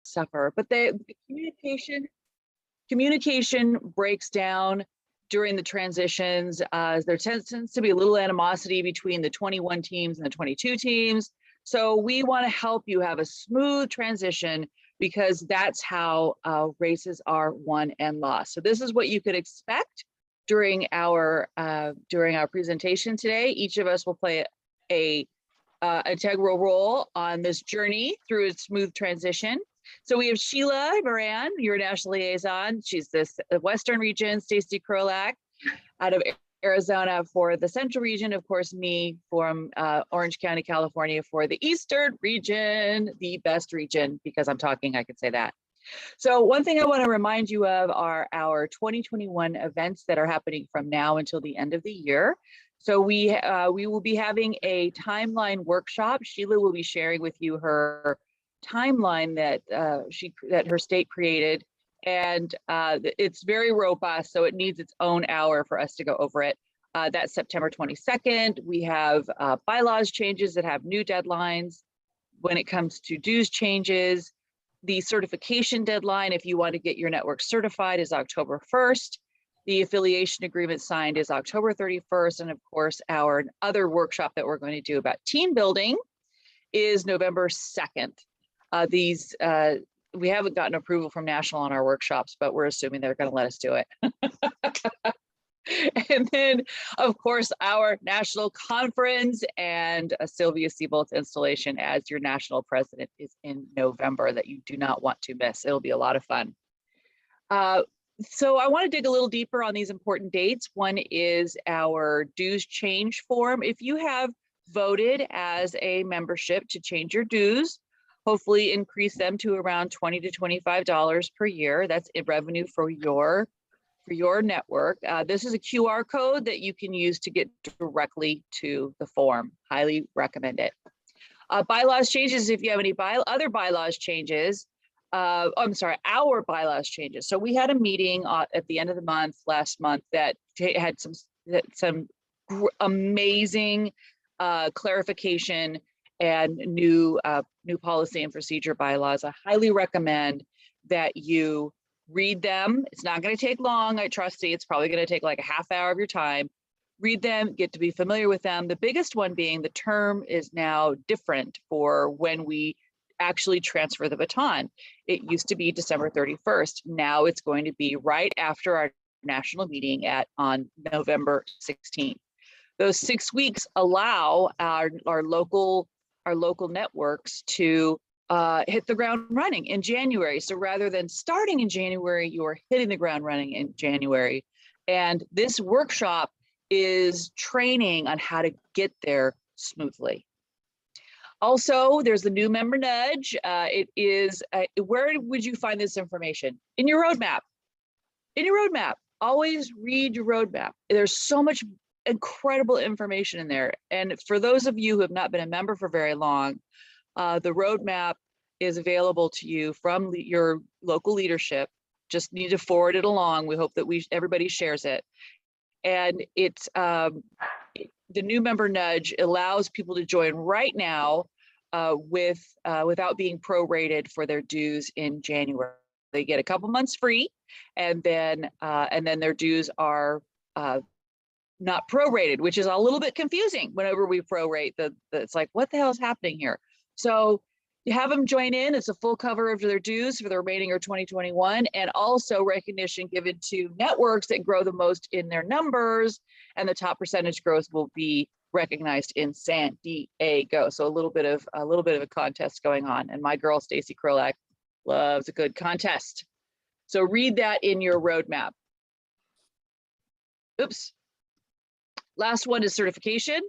suffer. But the communication breaks down during the transitions. There tends to be a little animosity between the 21 teams and the 22 teams. So we want to help you have a smooth transition, because that's how races are won and lost. So this is what you could expect during our presentation today. Each of us will play a integral role on this journey through a smooth transition. So we have Sheila Moran, your national liaison. She's this Western region, Stacey Krolak out of Arizona for the Central region. Of course, me from Orange County, California for the Eastern region, the best region, because I'm talking, I could say that. So one thing I want to remind you of are our 2021 events that are happening from now until the end of the year. So we will be having a timeline workshop. Sheila will be sharing with you her timeline that her state created, and it's very robust, so it needs its own hour for us to go over it. That's September 22nd. We have bylaws changes that have new deadlines when it comes to dues changes. The certification deadline, if you want to get your network certified, is October 1st. The affiliation agreement signed is October 31st. And of course, our other workshop that we're going to do about team building is November 2nd. We haven't gotten approval from National on our workshops, but we're assuming they're going to let us do it. And then, of course, our national conference and Sylvia Siebold's installation as your national president is in November, that you do not want to miss. It'll be a lot of fun. So I want to dig a little deeper on these important dates. One is our dues change form. If you have voted as a membership to change your dues, hopefully increase them to around $20 to $25 per year. That's revenue for your network. This is a QR code that you can use to get directly to the form. Highly recommend it. Bylaws changes, if you have any other bylaws changes, I'm sorry, our bylaws changes. So we had a meeting at the end of the month, last month, that had some amazing clarification and new policy and procedure bylaws. I highly recommend that you read them. It's not going to take long. I trust you. It's probably going to take like a half hour of your time. Read them, get to be familiar with them. The biggest one being the term is now different for when we actually transfer the baton. It used to be December 31st. Now it's going to be right after our national meeting on November 16th. Those 6 weeks allow our local networks to hit the ground running in January. So rather than starting in January, you are hitting the ground running in January. And this workshop is training on how to get there smoothly. Also, there's the new member nudge. It is, where would you find this information? In your roadmap. In your roadmap. Always read your roadmap. There's so much incredible information in there. And for those of you who have not been a member for very long, the roadmap is available to you from your local leadership. Just need to forward it along. We hope that everybody shares it. And it's the new member nudge allows people to join right now without being prorated for their dues in January. They get a couple months free, and then their dues are not prorated, which is a little bit confusing whenever we prorate. It's like, what the hell is happening here? So you have them join in. It's a full cover of their dues for the remaining of 2021, and also recognition given to networks that grow the most in their numbers, and the top percentage growth will be recognized in San Diego. So a little bit of a contest going on, and my girl Stacey Krolak loves a good contest. So read that in your roadmap. Oops. Last one is certification.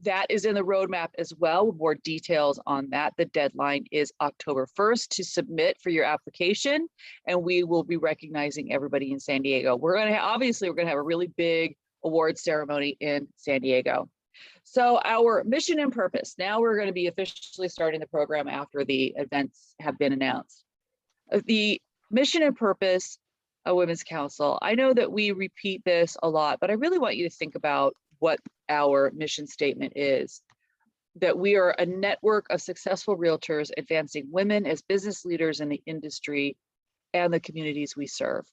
That is in the roadmap as well. More details on that. The deadline is October 1st to submit for your application, and we will be recognizing everybody in San Diego. We're going to have a really big award ceremony in San Diego. So our mission and purpose. Now we're going to be officially starting the program after the events have been announced. The mission and purpose of Women's Council. I know that we repeat this a lot, but I really want you to think about what our mission statement is. that we are a network of successful realtors advancing women as business leaders in the industry and the communities we serve.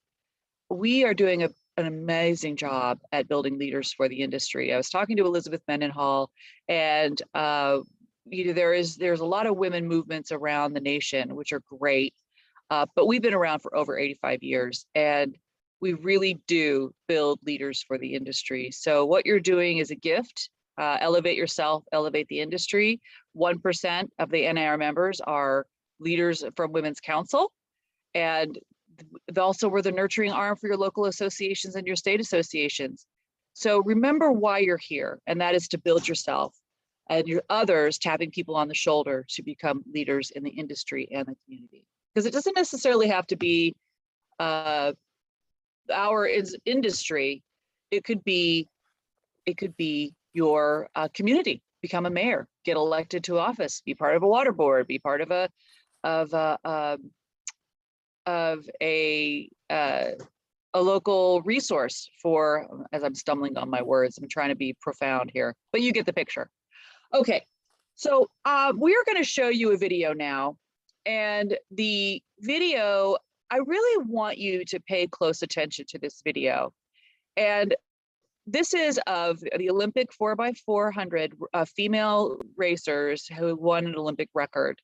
We are doing an amazing job at building leaders for the industry. I was talking to Elizabeth Mendenhall, and there's a lot of women movements around the nation, which are great, but we've been around for over 85 years, and we really do build leaders for the industry. So what you're doing is a gift. Elevate yourself, elevate the industry. 1% of the NAR members are leaders from Women's Council. And also we're the nurturing arm for your local associations and your state associations. So remember why you're here, and that is to build yourself and your others, tapping people on the shoulder to become leaders in the industry and the community. Because it doesn't necessarily have to be our industry. It could be your community. Become a mayor, get elected to office, be part of a water board, be part of a local resource for, as I'm stumbling on my words, I'm trying to be profound here, but you get the picture. Okay, so we are going to show you a video now, and the video, I really want you to pay close attention to this video. And this is of the Olympic 4x400 female racers who won an Olympic record,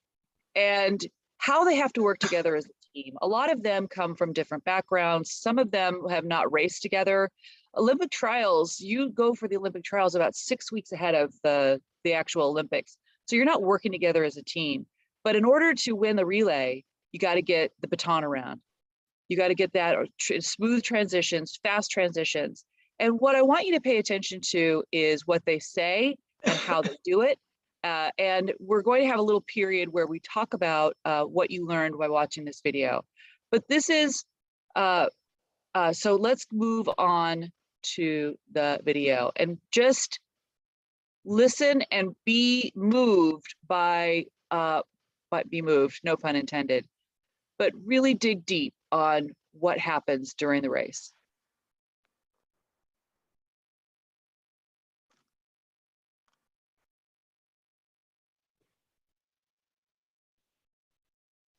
and how they have to work together as a team. A lot of them come from different backgrounds. Some of them have not raced together. Olympic trials, you go for the Olympic trials about 6 weeks ahead of the actual Olympics. So you're not working together as a team. But in order to win the relay, you got to get the baton around. You got to get that smooth transitions, fast transitions. And what I want you to pay attention to is what they say and how they do it. And we're going to have a little period where we talk about what you learned by watching this video. But this is, so let's move on to the video and just listen and be moved by, be moved, no pun intended, but really dig deep on what happens during the race.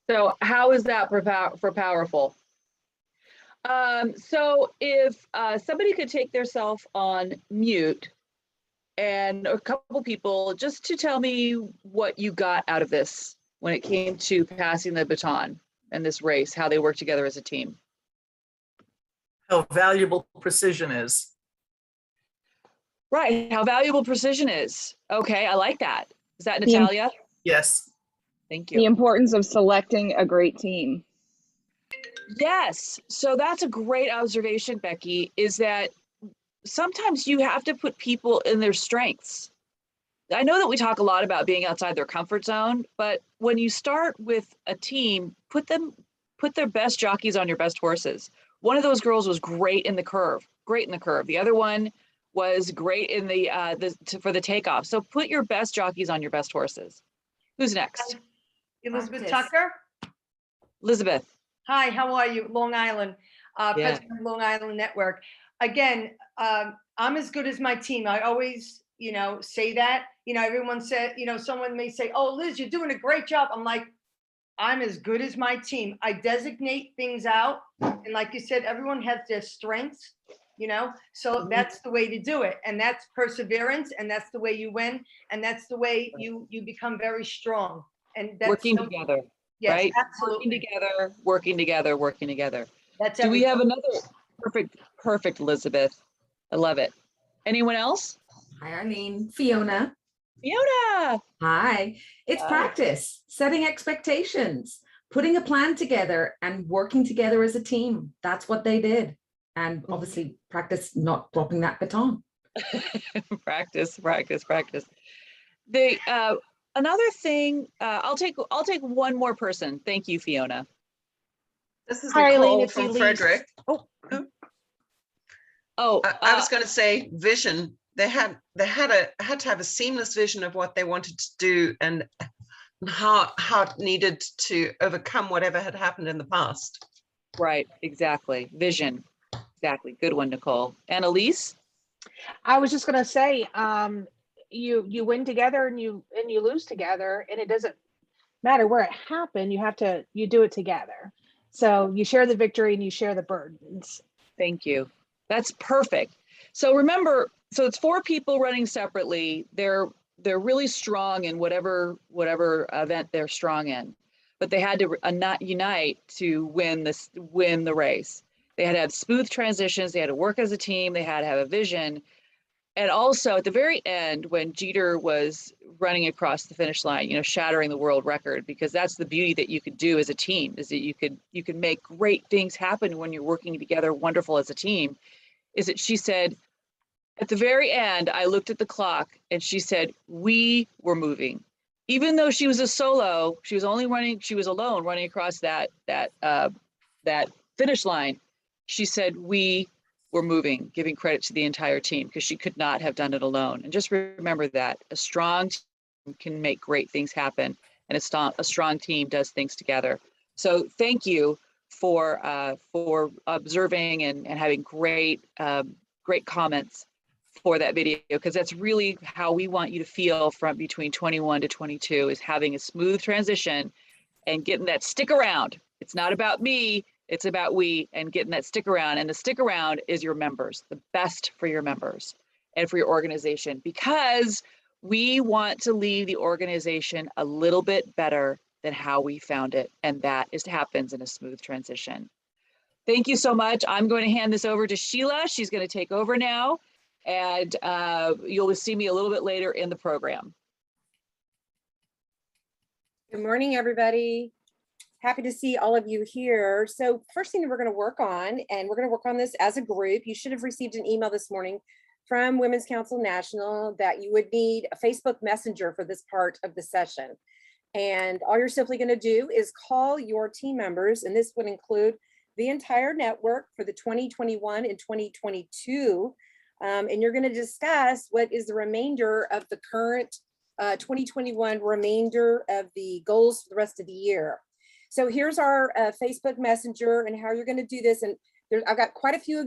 So how is that for powerful? So if somebody could take theirself on mute, and a couple people, just to tell me what you got out of this when it came to passing the baton and this race, how they work together as a team. How valuable precision is. Right, how valuable precision is. Okay, I like that. Is that Natalia? Yes. Thank you. The importance of selecting a great team. Yes, so that's a great observation, Becky, is that sometimes you have to put people in their strengths. I know that we talk a lot about being outside their comfort zone, but when you start with a team, put their best jockeys on your best horses. One of those girls was great in the curve. The other one was great in for the takeoff. So put your best jockeys on your best horses. Who's next? Elizabeth Tucker. Elizabeth. Hi, how are you? Long Island, President of Long Island Network. Again, I'm as good as my team. I always, say that. Everyone said, someone may say, "Oh, Liz, you're doing a great job." I'm like, I'm as good as my team. I designate things out, and like you said, everyone has their strengths. So that's the way to do it, and that's perseverance, and that's the way you win, and that's the way you become very strong. And that's working together. Yes, right? absolutely. Working together. That's Do we have another perfect Elizabeth? I love it. Anyone else? Hi, Eileen. Fiona. Fiona. Hi. It's practice, setting expectations, putting a plan together and working together as a team. That's what they did. And obviously practice not dropping that baton. practice. Another thing, I'll take one more person. Thank you, Fiona. This is Hi, Nicole Eileen, from Frederick. I was going to say vision. They had to have a seamless vision of what they wanted to do and how it needed to overcome whatever had happened in the past. Right, exactly. Vision. Exactly. Good one, Nicole. Annalise? I was just going to say, you win together and you lose together, and it doesn't matter where it happened. You do it together. So you share the victory and you share the burdens. Thank you. That's perfect. So remember, so it's 4 people running separately. They're really strong in whatever event they're strong in, but they had to not unite to win the race. They had to have smooth transitions. They had to work as a team. They had to have a vision. And also at the very end, when Jeter was running across the finish line, shattering the world record, because that's the beauty that you could do as a team, is that you could make great things happen when you're working together, wonderful as a team, is that she said, at the very end, I looked at the clock and she said, we were moving. Even though she was a solo, she was alone running across that finish line. She said, we were moving, giving credit to the entire team, because she could not have done it alone. And just remember that a strong team can make great things happen, and a strong team does things together. So thank you for observing and having great comments for that video, because that's really how we want you to feel from between 21 to 22, is having a smooth transition and getting that stick around. It's not about me, it's about we, and getting that stick around. And the stick around is your members, the best for your members and for your organization, because we want to leave the organization a little bit better than how we found it. And that happens in a smooth transition. Thank you so much. I'm going to hand this over to Sheila. She's going to take over now, and you'll see me a little bit later in the program. Good morning, everybody. Happy to see all of you here. So first thing that we're going to work on, and we're going to work on this as a group. You should have received an email this morning from Women's Council National that you would need a Facebook Messenger for this part of the session. And all you're simply going to do is call your team members, and this would include the entire network for the 2021 and 2022. And you're going to discuss what is the remainder of the current 2021 remainder of the goals for the rest of the year. So here's our Facebook Messenger and how you're going to do this. And I've got quite a few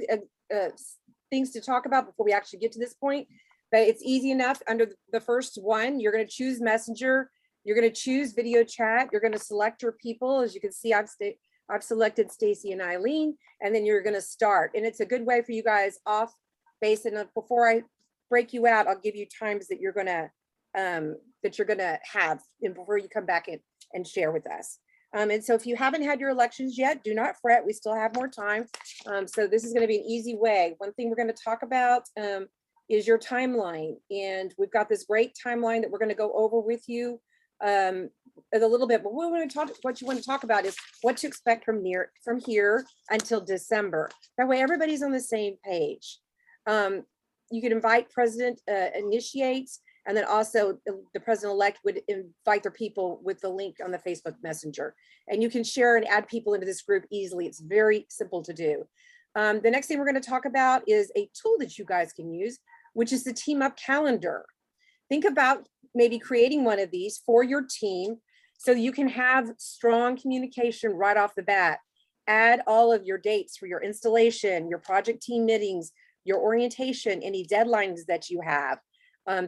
things to talk about before we actually get to this point, but it's easy enough. Under the first one, you're going to choose Messenger. You're going to choose video chat. You're going to select your people. As you can see, I've selected Stacey and Eileen, and then you're going to start. And it's a good way for you guys off base. And before I break you out, I'll give you times that you're going to have, and before you come back in and share with us. And so if you haven't had your elections yet, do not fret. We still have more time. So this is going to be an easy way. One thing we're going to talk about is your timeline. And we've got this great timeline that we're going to go over with you a little bit. But what you want to talk about is what to expect from here until December. That way everybody's on the same page. You can invite President initiates, and then also the president-elect would invite their people with the link on the Facebook Messenger. And you can share and add people into this group easily. It's very simple to do. The next thing we're going to talk about is a tool that you guys can use, which is the Team Up Calendar. Think about maybe creating one of these for your team so you can have strong communication right off the bat. Add all of your dates for your installation, your project team meetings, your orientation, any deadlines that you have.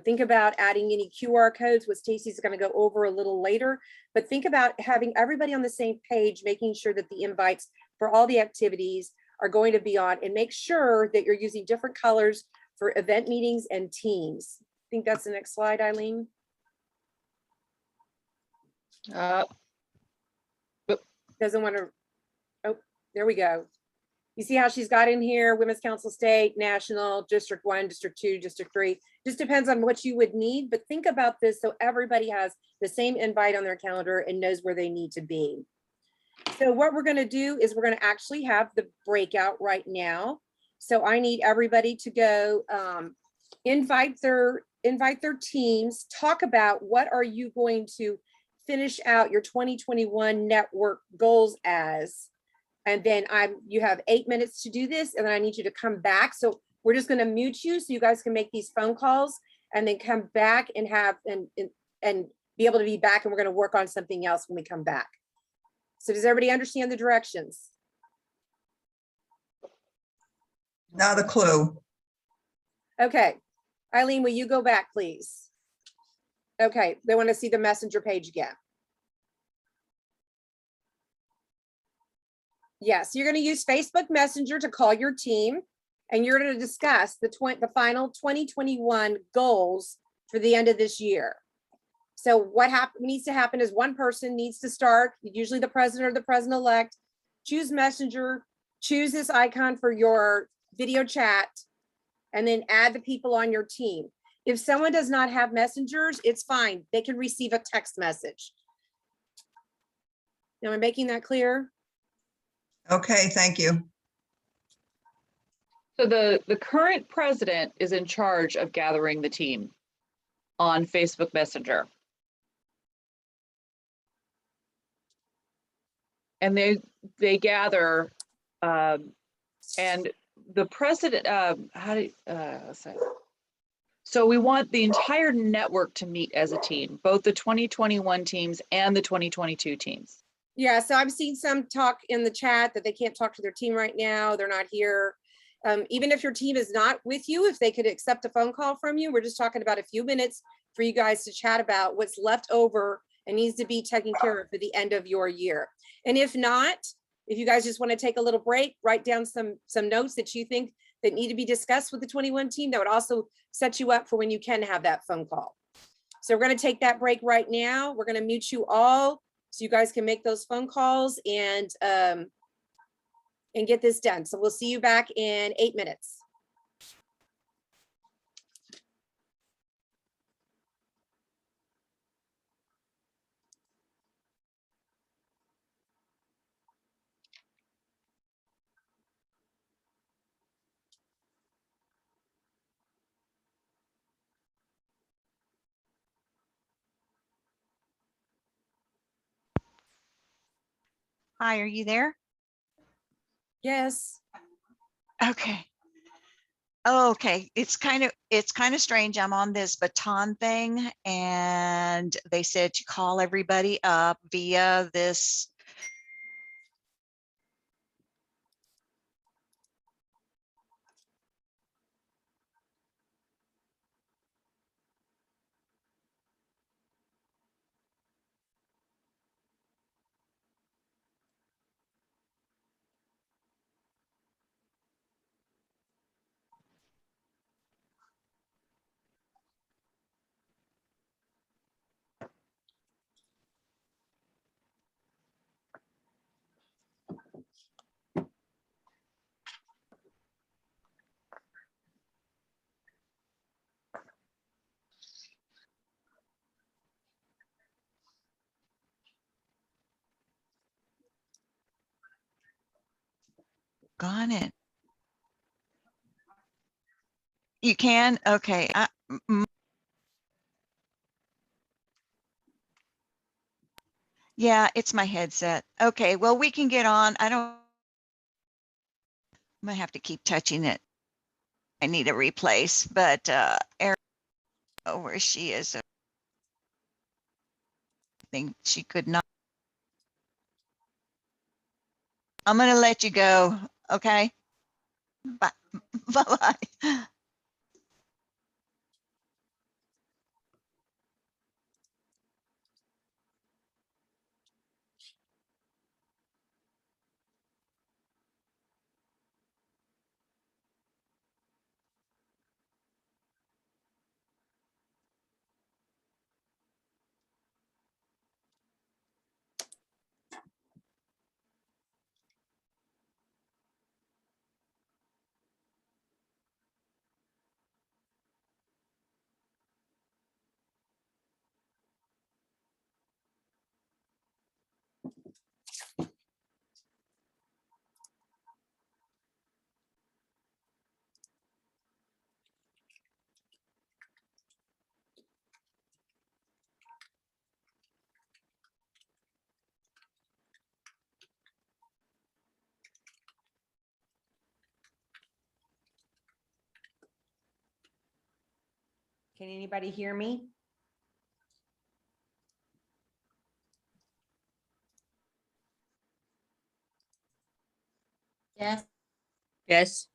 Think about adding any QR codes, what Stacey's going to go over a little later, but think about having everybody on the same page, making sure that the invites for all the activities are going to be on, and make sure that you're using different colors for event meetings and teams. I think that's the next slide, Eileen. Doesn't want to, oh, there we go. You see how she's got in here, Women's Council State, National, District 1, District 2, District 3. Just depends on what you would need, but think about this so everybody has the same invite on their calendar and knows where they need to be. So what we're gonna do is we're gonna actually have the breakout right now. So I need everybody to go invite their teams, talk about what are you going to finish out your 2021 network goals as. And then you have 8 minutes to do this, and then I need you to come back. So we're just going to mute you so you guys can make these phone calls and then come back and have and be able to be back, and we're going to work on something else when we come back. So does everybody understand the directions? Not a clue. Okay. Eileen, will you go back, please? Okay, they want to see the messenger page again. Yes, you're going to use Facebook Messenger to call your team, and you're going to discuss the final 2021 goals for the end of this year. So what needs to happen is one person needs to start, usually the president or the president-elect, choose Messenger, choose this icon for your video chat, and then add the people on your team. If someone does not have messengers, it's fine. They can receive a text message. Am I making that clear? Okay, thank you. So the current president is in charge of gathering the team on Facebook Messenger. And they gather, and the president, so we want the entire network to meet as a team, both the 2021 teams and the 2022 teams. Yeah, so I've seen some talk in the chat that they can't talk to their team right now. They're not here. Even if your team is not with you, if they could accept a phone call from you, we're just talking about a few minutes for you guys to chat about what's left over and needs to be taken care of for the end of your year. And if not, if you guys just want to take a little break, write down some notes that you think that need to be discussed with the 21 team, that would also set you up for when you can have that phone call. So we're going to take that break right now. We're going to mute you all so you guys can make those phone calls and get this done. So we'll see you back in 8 minutes. Hi, are you there? Yes. Okay. Oh, okay. It's kind of strange. I'm on this Baton thing, and they said to call everybody up via this. Got it. You can? Okay. Yeah, it's my headset. Okay, well, we can get on. I'm gonna have to keep touching it. I need a replace, but Erin, oh, where she is. I think she could not. I'm gonna let you go. Okay. Bye. Bye-bye. Can anybody hear me? Yes. Yes.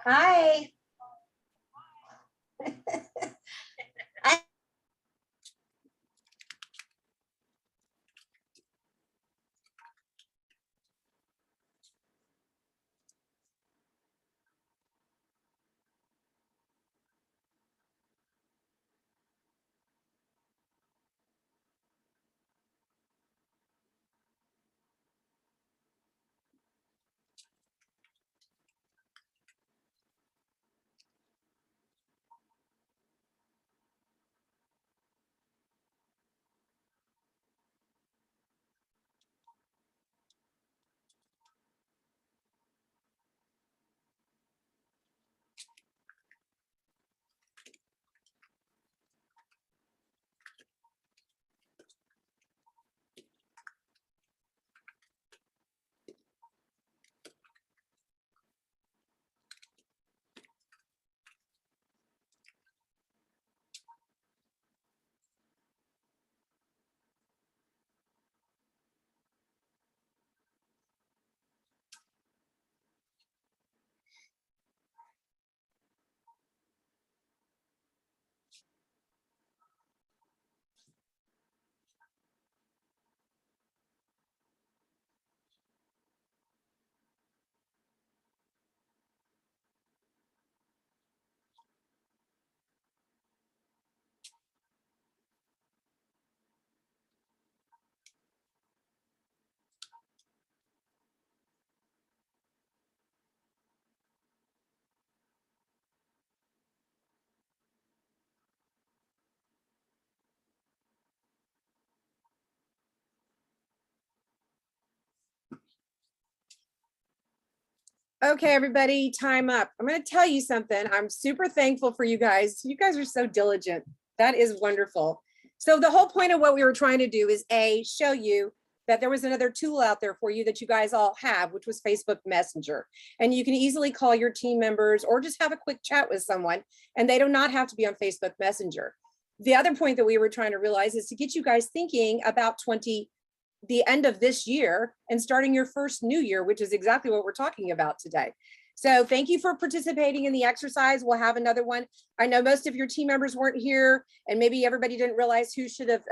Hi. Okay, everybody, time up. I'm going to tell you something. I'm super thankful for you guys. You guys are so diligent. That is wonderful. So the whole point of what we were trying to do is show you that there was another tool out there for you that you guys all have, which was Facebook Messenger. And you can easily call your team members or just have a quick chat with someone, and they do not have to be on Facebook Messenger. The other point that we were trying to realize is to get you guys thinking about the end of this year and starting your first new year, which is exactly what we're talking about today. So thank you for participating in the exercise. We'll have another one. I know most of your team members weren't here, and maybe everybody didn't realize who should have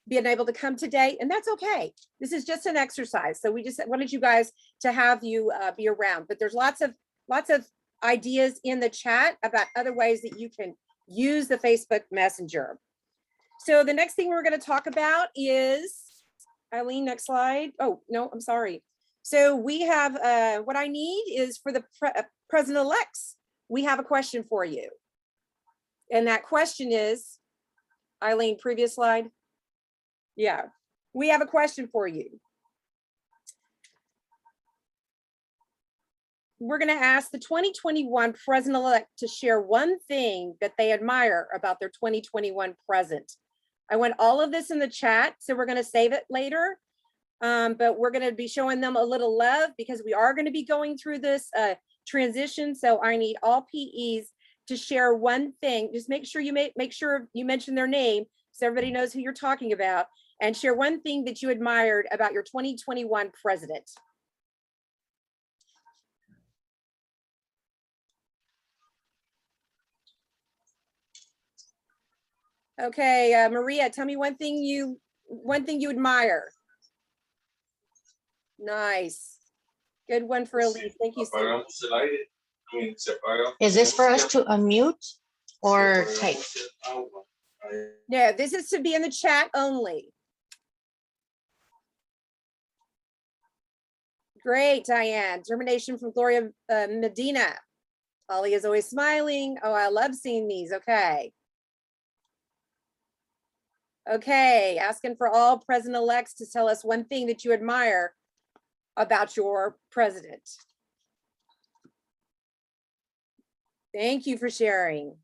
been able to come today, and that's okay. This is just an exercise. So we just wanted you guys to have you be around, but there's lots of ideas in the chat about other ways that you can use the Facebook Messenger. So the next thing we're going to talk about is, Eileen, next slide. Oh, no, I'm sorry. So we have, what I need is for the president-elects, we have a question for you. And that question is, Eileen, previous slide. Yeah, we have a question for you. We're going to ask the 2021 president-elect to share one thing that they admire about their 2021 present. I want all of this in the chat, so we're going to save it later. But we're going to be showing them a little love because we are going to be going through this transition. So I need all PEs to share one thing. Just make sure you mention their name so everybody knows who you're talking about, and share one thing that you admired about your 2021 president. Okay, Maria, tell me one thing you admire. Nice. Good one for Elise. Thank you, Cindy. Is this for us to unmute or type? No, this is to be in the chat only. Great, Diane. Termination from Gloria Medina. Holly is always smiling. Oh, I love seeing these. Okay. Okay, asking for all president-elects to tell us one thing that you admire about your president. Thank you for sharing.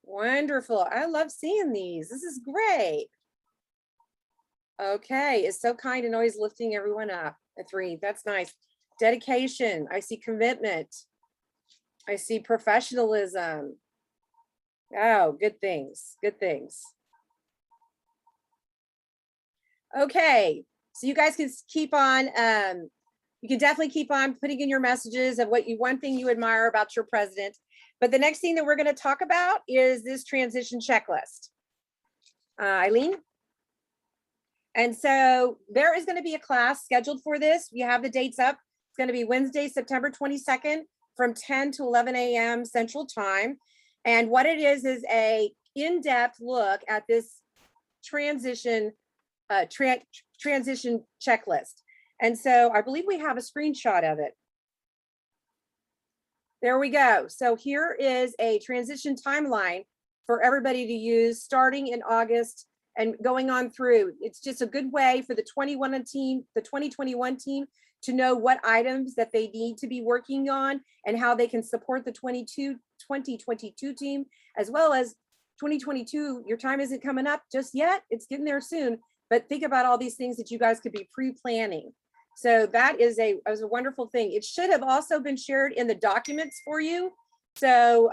Wonderful. I love seeing these. This is great. Okay, it's so kind and always lifting everyone up. A 3, that's nice. Dedication. I see commitment. I see professionalism. Oh, good things. Good things. Okay, so you guys can keep on. You can definitely keep on putting in your messages of what you, one thing you admire about your president. But the next thing that we're going to talk about is this transition checklist. Eileen? And so there is going to be a class scheduled for this. You have the dates up. It's going to be Wednesday, September 22nd from 10 to 11 a.m. Central Time. And what it is a in-depth look at this transition transition checklist. And so I believe we have a screenshot of it. There we go. So here is a transition timeline for everybody to use starting in August and going on through. It's just a good way for the 2021 team to know what items that they need to be working on and how they can support the 2022 team, as well as 2022. Your time isn't coming up just yet. It's getting there soon, but think about all these things that you guys could be pre-planning. So that is a wonderful thing. It should have also been shared in the documents for you. So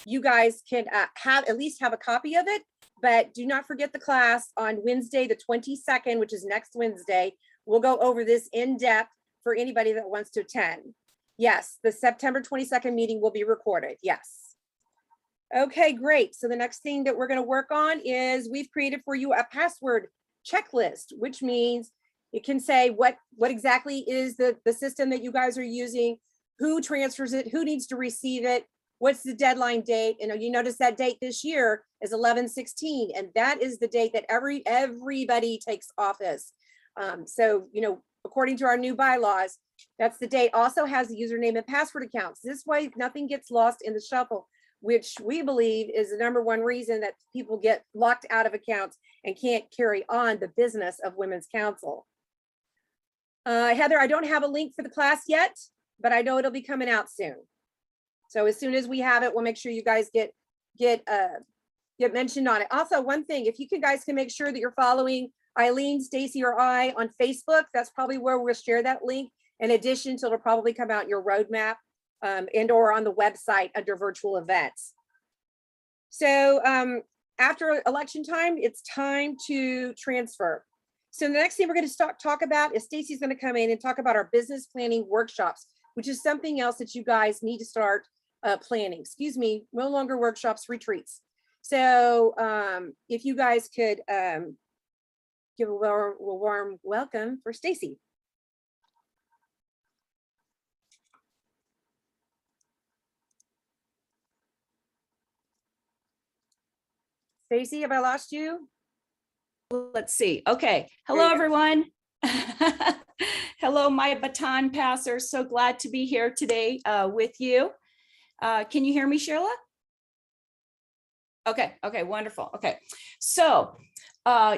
you guys can have at least have a copy of it, but do not forget the class on Wednesday, the 22nd, which is next Wednesday. We'll go over this in depth for anybody that wants to attend. Yes, the September 22nd meeting will be recorded. Yes. Okay, great. So the next thing that we're going to work on is we've created for you a password checklist, which means it can say what exactly is the system that you guys are using, who transfers it, who needs to receive it, what's the deadline date. And you notice that date this year is 11/16, and that is the date that everybody takes office. So, according to our new bylaws, that's the date. Also has the username and password accounts. This way, nothing gets lost in the shuffle, which we believe is the #1 reason that people get locked out of accounts and can't carry on the business of Women's Council. Heather, I don't have a link for the class yet, but I know it'll be coming out soon. So as soon as we have it, we'll make sure you guys get mentioned on it. Also, one thing, if you guys can make sure that you're following Eileen, Stacey, or I on Facebook, that's probably where we'll share that link. In addition to, it'll probably come out in your roadmap and or on the website under virtual events. So after election time, it's time to transfer. So the next thing we're going to talk about is Stacey's going to come in and talk about our business planning workshops, which is something else that you guys need to start planning. Excuse me, no longer workshops, retreats. So if you guys could give a warm welcome for Stacey. Stacey, have I lost you? Let's see. Okay. Hello, everyone. Hello, my baton passers. So glad to be here today with you. Can you hear me, Sheila? Okay. Okay. Wonderful. Okay. So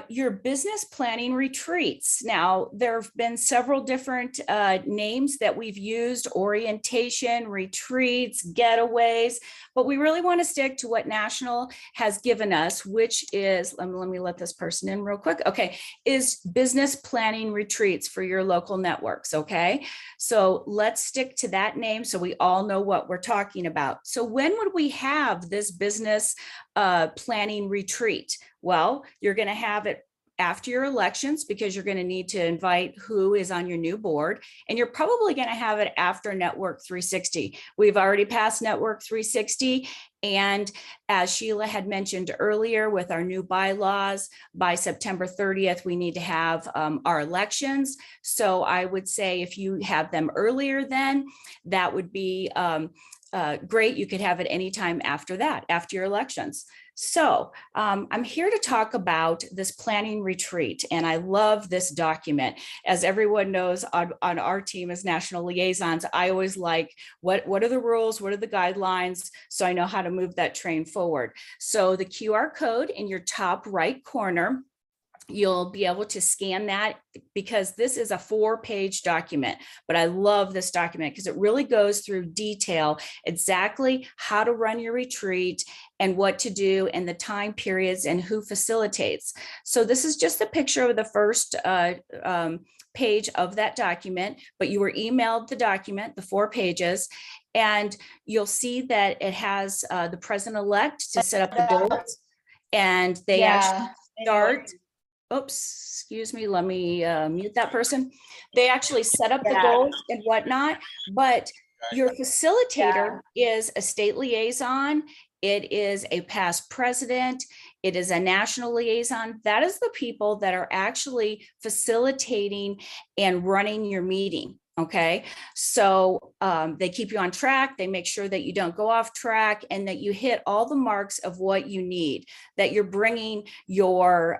your business planning retreats. Now, there have been several different names that we've used: orientation, retreats, getaways, but we really want to stick to what National has given us, which is, let me let this person in real quick. Okay, is business planning retreats for your local networks. Okay, so let's stick to that name so we all know what we're talking about. So when would we have this business planning retreat? Well, you're going to have it after your elections, because you're going to need to invite who is on your new board, and you're probably going to have it after Network 360. We've already passed Network 360, and as Sheila had mentioned earlier, with our new bylaws, by September 30th, we need to have our elections. So I would say if you have them earlier, then that would be great. You could have it anytime after that, after your elections. So I'm here to talk about this planning retreat, and I love this document. As everyone knows, on our team as national liaisons, I always like, what are the rules, what are the guidelines, so I know how to move that train forward. So the QR code in your top right corner, you'll be able to scan that, because this is a 4-page document, but I love this document because it really goes through detail exactly how to run your retreat and what to do and the time periods and who facilitates. So this is just a picture of the first page of that document, but you were emailed the document, the 4 pages, and you'll see that it has the president-elect to set up the goals, and they actually start. Oops, excuse me, let me mute that person. They actually set up the goals and whatnot, but your facilitator is a state liaison. It is a past president. It is a national liaison. That is the people that are actually facilitating and running your meeting. Okay, so they keep you on track. They make sure that you don't go off track and that you hit all the marks of what you need, that you're bringing your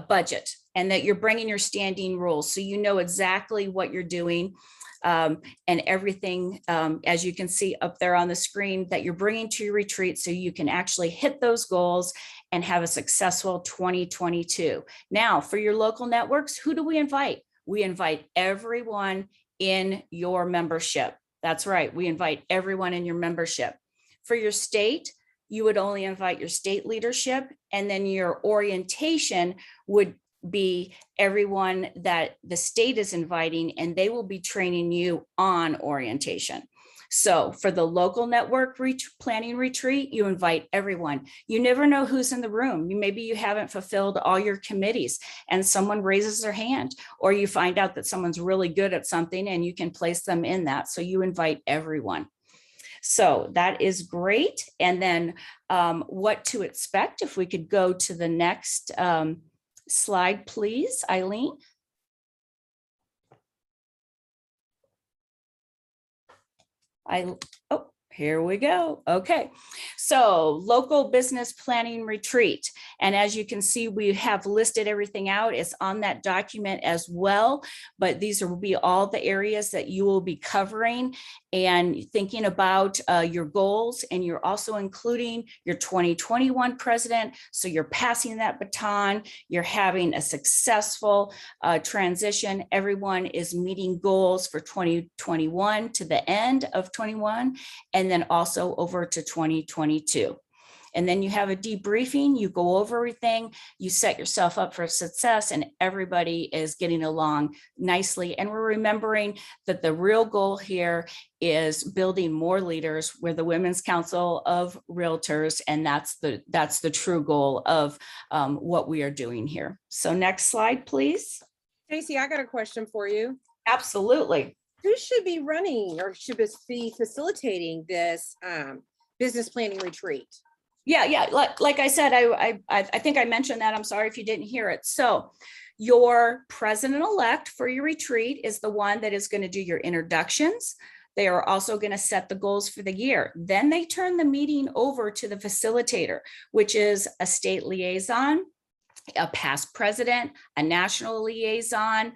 budget, and that you're bringing your standing rules, so you know exactly what you're doing, and everything, as you can see up there on the screen, that you're bringing to your retreat, so you can actually hit those goals and have a successful 2022. Now, for your local networks, who do we invite? We invite everyone in your membership. That's right, we invite everyone in your membership. For your state, you would only invite your state leadership, and then your orientation would be everyone that the state is inviting, and they will be training you on orientation. So for the local network planning retreat, you invite everyone. You never know who's in the room. Maybe you haven't fulfilled all your committees and someone raises their hand, or you find out that someone's really good at something and you can place them in that. So you invite everyone. So that is great. And then what to expect, if we could go to the next slide, please, Eileen. Oh, here we go. Okay, so local business planning retreat. And as you can see, we have listed everything out. It's on that document as well, but these will be all the areas that you will be covering and thinking about your goals, and you're also including your 2021 president. So you're passing that baton, you're having a successful transition. Everyone is meeting goals for 2021 to the end of 21, and then also over to 2022. And then you have a debriefing, you go over everything, you set yourself up for success, and everybody is getting along nicely. And we're remembering that the real goal here is building more leaders. We're the Women's Council of Realtors, and that's the true goal of what we are doing here. So next slide, please. Stacey, I got a question for you. Absolutely. Who should be running or should be facilitating this business planning retreat? Yeah. Like I said, I think I mentioned that. I'm sorry if you didn't hear it. So your president-elect for your retreat is the one that is going to do your introductions. They are also going to set the goals for the year. Then they turn the meeting over to the facilitator, which is a state liaison, a past president, a national liaison,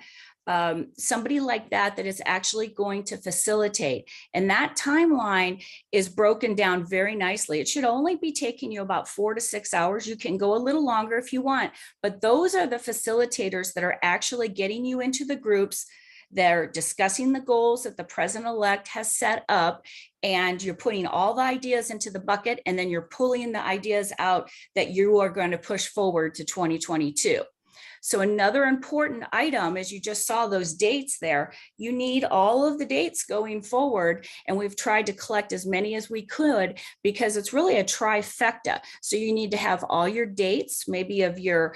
somebody like that is actually going to facilitate. And that timeline is broken down very nicely. It should only be taking you about 4 to 6 hours. You can go a little longer if you want, but those are the facilitators that are actually getting you into the groups. They're discussing the goals that the president-elect has set up, and you're putting all the ideas into the bucket, and then you're pulling the ideas out that you are going to push forward to 2022. So another important item, as you just saw those dates there, you need all of the dates going forward. And we've tried to collect as many as we could because it's really a trifecta. So you need to have all your dates, maybe of your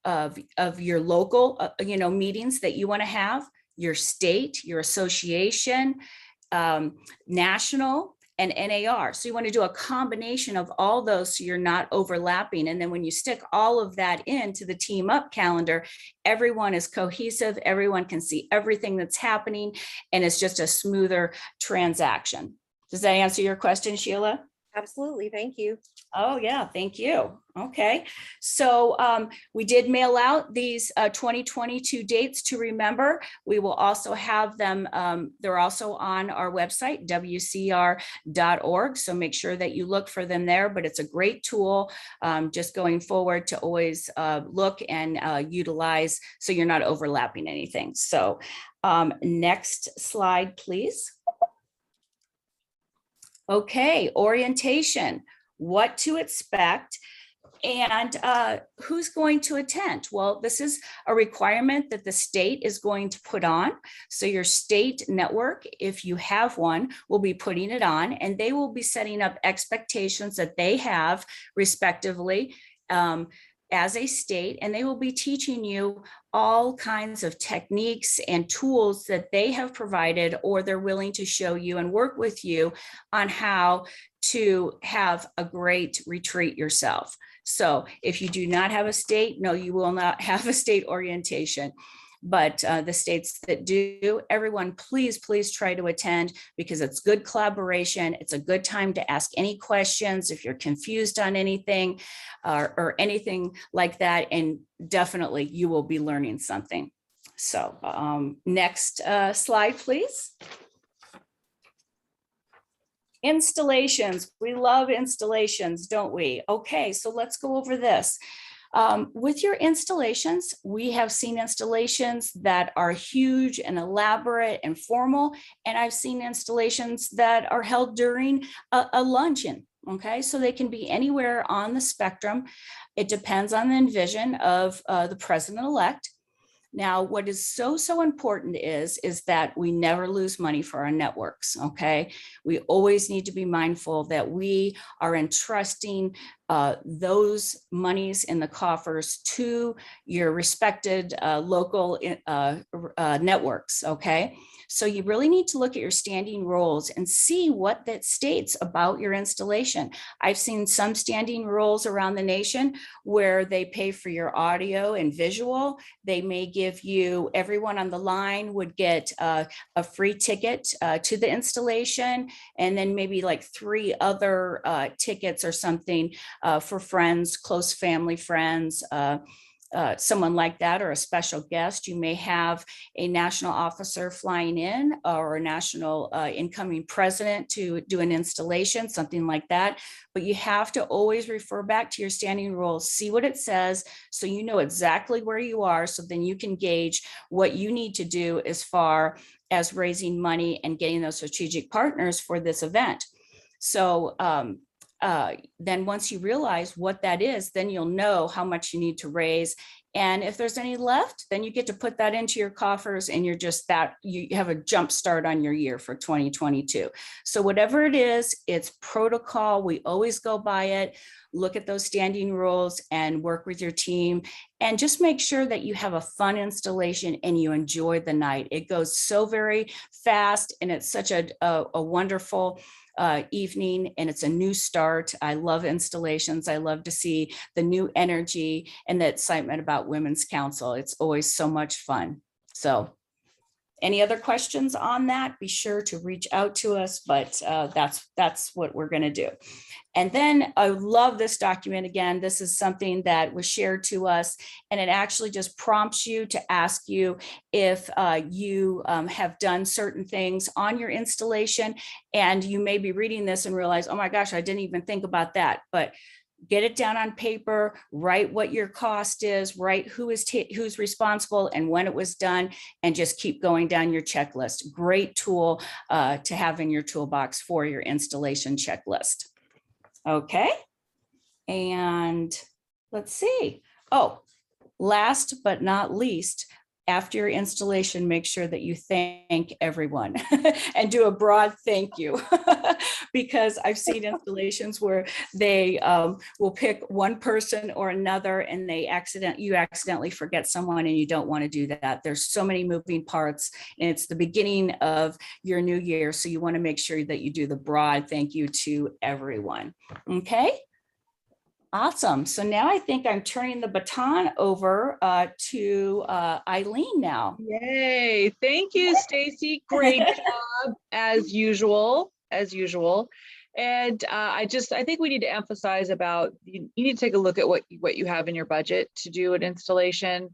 local, meetings that you want to have, your state, your association, national, and NAR. So you want to do a combination of all those so you're not overlapping. And then when you stick all of that into the team up calendar, everyone is cohesive, everyone can see everything that's happening, and it's just a smoother transaction. Does that answer your question, Sheila? Absolutely. Thank you. Oh, yeah. Thank you. Okay. So we did mail out these 2022 dates to remember. We will also have them. They're also on our website, wcr.org. So make sure that you look for them there. But it's a great tool just going forward to always look and utilize so you're not overlapping anything. So next slide, please. Okay, orientation, what to expect, and who's going to attend. Well, this is a requirement that the state is going to put on. So your state network, if you have one, will be putting it on, and they will be setting up expectations that they have respectively as a state, and they will be teaching you all kinds of techniques and tools that they have provided, or they're willing to show you and work with you on how to have a great retreat yourself. So if you do not have a state, no, you will not have a state orientation. But the states that do, everyone, please try to attend, because it's good collaboration. It's a good time to ask any questions if you're confused on anything or anything like that. And definitely you will be learning something. So next slide, please. Installations. We love installations, don't we? Okay, so let's go over this. With your installations, we have seen installations that are huge and elaborate and formal, and I've seen installations that are held during a luncheon. Okay, so they can be anywhere on the spectrum. It depends on the vision of the president-elect. Now, what is so important is that we never lose money for our networks, okay? We always need to be mindful that we are entrusting those monies in the coffers to your respected local networks, okay? So you really need to look at your standing rules and see what that states about your installation. I've seen some standing rules around the nation where they pay for your audio and visual. They may give you, everyone on the line would get a free ticket to the installation, and then maybe like 3 other tickets or something for friends, close family friends, someone like that, or a special guest. You may have a national officer flying in, or a national incoming president to do an installation, something like that. But you have to always refer back to your standing rules, see what it says, so you know exactly where you are, so then you can gauge what you need to do as far as raising money and getting those strategic partners for this event. So then once you realize what that is, then you'll know how much you need to raise. And if there's any left, then you get to put that into your coffers, and you're just you have a jump start on your year for 2022. So whatever it is, it's protocol. We always go by it. Look at those standing rules and work with your team, and just make sure that you have a fun installation and you enjoy the night. It goes so very fast, and it's such a wonderful evening, and it's a new start. I love installations. I love to see the new energy and the excitement about Women's Council. It's always so much fun. So any other questions on that? Be sure to reach out to us, but that's what we're going to do. And then I love this document. Again, this is something that was shared to us, and it actually just prompts you to ask you if you have done certain things on your installation, and you may be reading this and realize, oh my gosh, I didn't even think about that. But get it down on paper, write what your cost is, write who's responsible and when it was done, and just keep going down your checklist. Great tool to have in your toolbox for your installation checklist. Okay, and let's see. Oh, Last but not least, after your installation, make sure that you thank everyone and do a broad thank you. Because I've seen installations where they will pick one person or another and you accidentally forget someone, and you don't want to do that. There's so many moving parts, and it's the beginning of your new year. So you want to make sure that you do the broad thank you to everyone. Okay. Awesome. So now I think I'm turning the baton over to Eileen now. Yay. Thank you, Stacey. Great job as usual, And I think we need to emphasize about, you need to take a look at what you have in your budget to do an installation.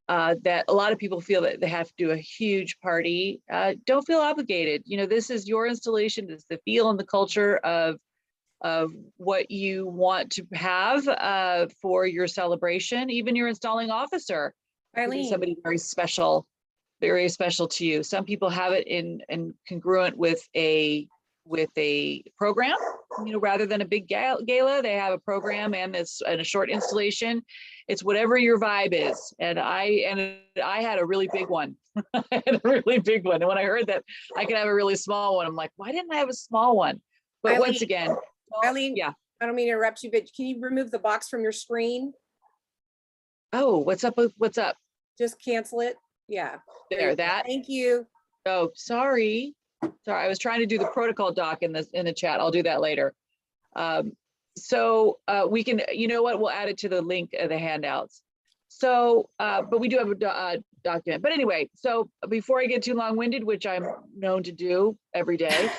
That a lot of people feel that they have to do a huge party. Don't feel obligated. You know, this is your installation. It's the feel and the culture of what you want to have for your celebration. Even your installing officer, Eileen. somebody very special to you. Some people have it in congruent with a program, you know, rather than a big gala. They have a program and a short installation. It's whatever your vibe is. And I had a really big one. I had a really big one. And when I heard that I could have a really small one, I'm like, why didn't I have a small one? But Eileen, once again, Eileen, yeah. I don't mean to interrupt you, but can you remove the box from your screen? Oh, what's up? What's up? Just cancel it. Yeah. There, that. Thank you. Oh, sorry. I was trying to do the protocol doc in the chat. I'll do that later. We can, you know what? We'll add it to the link of the handouts. So, but we do have a document. But anyway, so before I get too long-winded, which I'm known to do every day,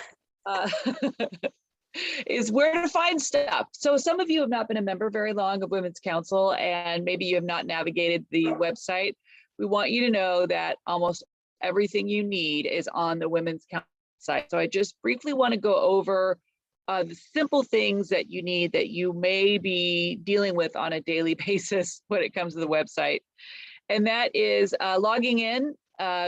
is where to find stuff. So some of you have not been a member very long of Women's Council, and maybe you have not navigated the website. We want you to know that almost everything you need is on the Women's Council site. So I just briefly want to go over the simple things that you need that you may be dealing with on a daily basis when it comes to the website. And that is logging in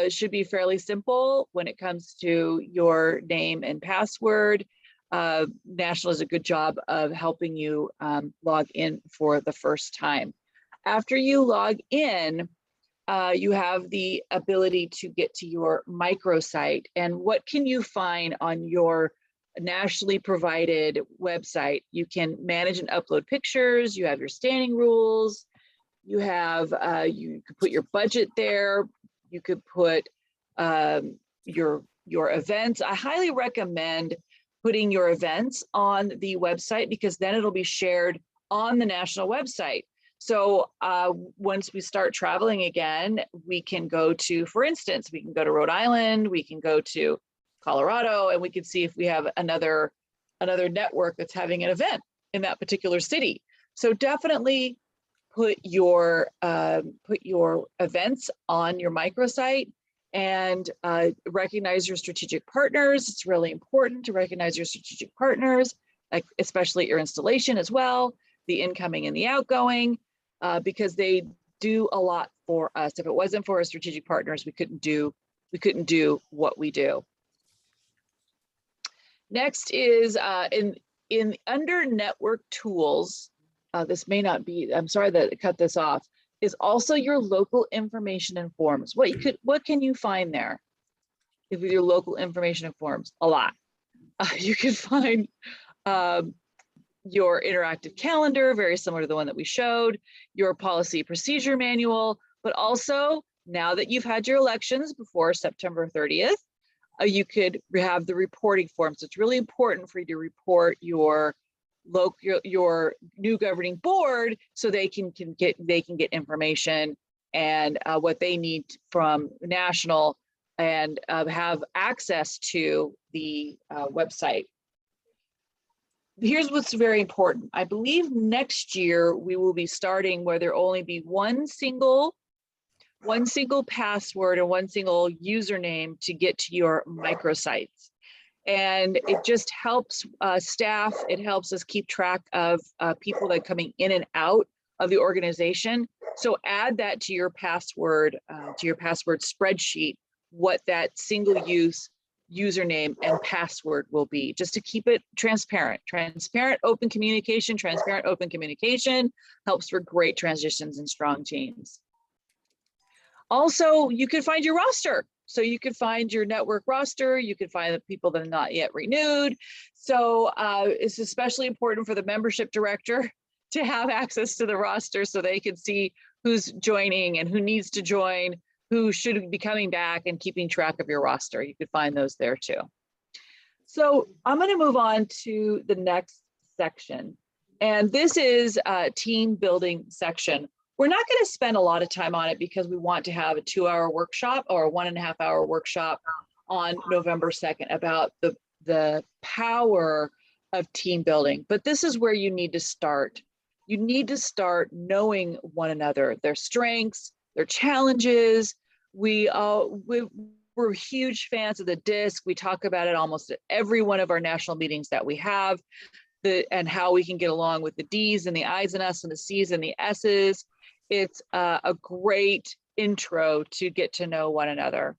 should be fairly simple when it comes to your name and password. National does a good job of helping you log in for the first time. After you log in, you have the ability to get to your microsite. And what can you find on your nationally provided website? You can manage and upload pictures. You have your standing rules. You have, you could put your budget there. You could put your events. I highly recommend putting your events on the website, because then it'll be shared on the national website. So once we start traveling again, we can go to, for instance, we can go to Rhode Island, we can go to Colorado, and we can see if we have another network that's having an event in that particular city. So definitely put your events on your microsite, and recognize your strategic partners. It's really important to recognize your strategic partners, like especially your installation as well, the incoming and the outgoing, because they do a lot for us. If it wasn't for our strategic partners, we couldn't do what we do. Next is in under network tools. This may not be, I'm sorry that I cut this off, is also your local information and forms. What can you find there? With your local information and forms? A lot. You can find your interactive calendar, very similar to the one that we showed, your policy procedure manual, but also now that you've had your elections before September 30th, you could have the reporting forms. It's really important for you to report your new governing board, so they can get information and what they need from national, and have access to the website. Here's what's very important. I believe next year we will be starting where there only be one single password and one single username to get to your microsites. And it just helps staff. It helps us keep track of people that are coming in and out of the organization. So add that to your password spreadsheet, what that single use username and password will be, just to keep it transparent. Transparent, open communication helps for great transitions and strong teams. Also, you can find your roster. So you can find your network roster, you can find the people that are not yet renewed. So it's especially important for the membership director to have access to the roster so they can see who's joining and who needs to join, who should be coming back, and keeping track of your roster. You could find those there too. So I'm going to move on to the next section. And this is a team building section. We're not going to spend a lot of time on it because we want to have a 2-hour workshop or a 1.5-hour workshop on November 2nd about the power of team building. But this is where you need to start. You need to start knowing one another, their strengths, their challenges. We're huge fans of the DISC. We talk about it almost at every one of our national meetings that we have, and how we can get along with the Ds and the Is and Us and the Cs and the S's. It's a great intro to get to know one another.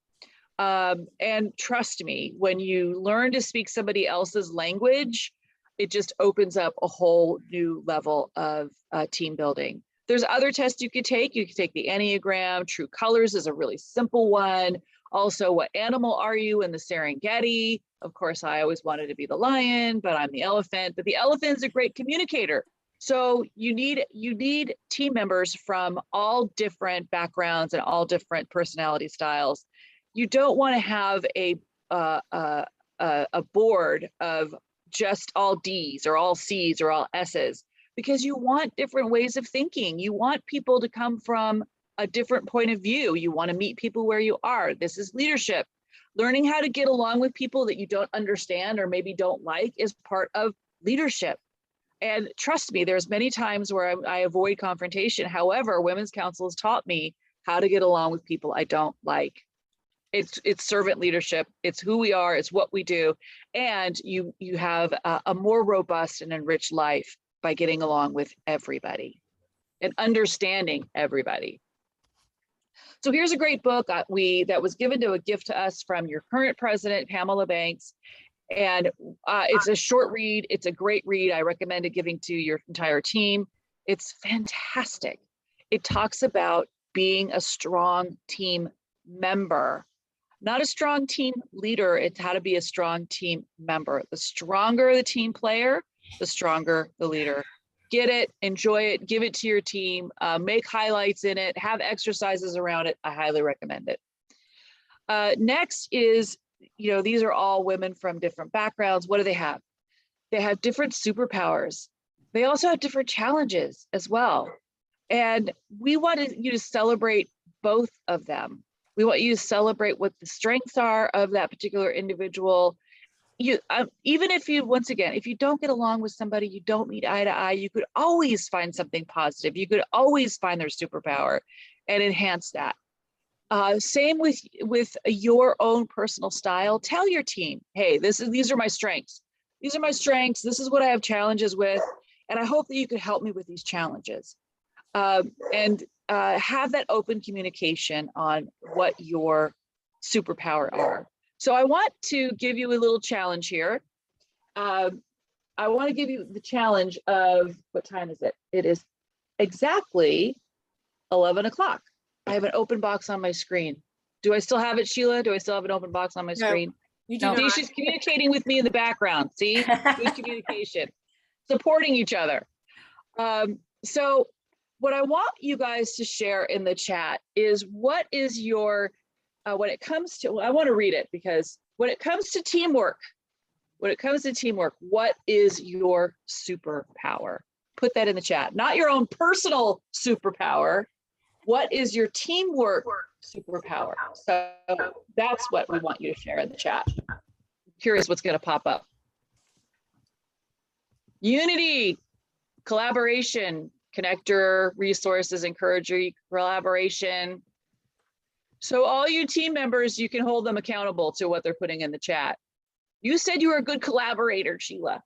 And trust me, when you learn to speak somebody else's language, it just opens up a whole new level of team building. There's other tests you could take. You could take the Enneagram. True Colors is a really simple one. Also, what animal are you in the Serengeti? Of course, I always wanted to be the lion, but I'm the elephant. But the elephant is a great communicator. So you need team members from all different backgrounds and all different personality styles. You don't want to have a board of just all Ds or all Cs or all S's, because you want different ways of thinking. You want people to come from a different point of view. You want to meet people where you are. This is leadership. Learning how to get along with people that you don't understand or maybe don't like is part of leadership. And trust me, there's many times where I avoid confrontation. However, Women's Council has taught me how to get along with people I don't like. It's servant leadership. It's who we are. It's what we do. And you have a more robust and enriched life by getting along with everybody and understanding everybody. So here's a great book that was given to a gift to us from your current president, Pamela Banks. And it's a short read. It's a great read. I recommend it giving to your entire team. It's fantastic. It talks about being a strong team member, not a strong team leader. It's how to be a strong team member. The stronger the team player, the stronger the leader. Get it, enjoy it, give it to your team, make highlights in it, have exercises around it. I highly recommend it. Next is, these are all women from different backgrounds. What do they have? They have different superpowers. They also have different challenges as well. And we want you to celebrate both of them. We want you to celebrate what the strengths are of that particular individual. Even if if you don't get along with somebody, you don't meet eye to eye, you could always find something positive. You could always find their superpower and enhance that. Same with your own personal style. Tell your team, hey, these are my strengths. These are my strengths. This is what I have challenges with. And I hope that you could help me with these challenges. And have that open communication on what your superpower are. So I want to give you a little challenge here. I want to give you the challenge of, what time is it? It is exactly 11 o'clock. I have an open box on my screen. Do I still have it, Sheila? Do I still have an open box on my screen? You do See, not. she's communicating with me in the background. See, good communication, supporting each other. So what I want you guys to share in the chat is, what is your, when it comes to, I want to read it, because when it comes to teamwork, what is your superpower? Put that in the chat. Not your own personal superpower. What is your teamwork superpower? So that's what we want you to share in the chat. I'm curious what's going to pop up. Unity, collaboration, connector, resources, encourager, collaboration. So all you team members, you can hold them accountable to what they're putting in the chat. You said you were a good collaborator, Sheila.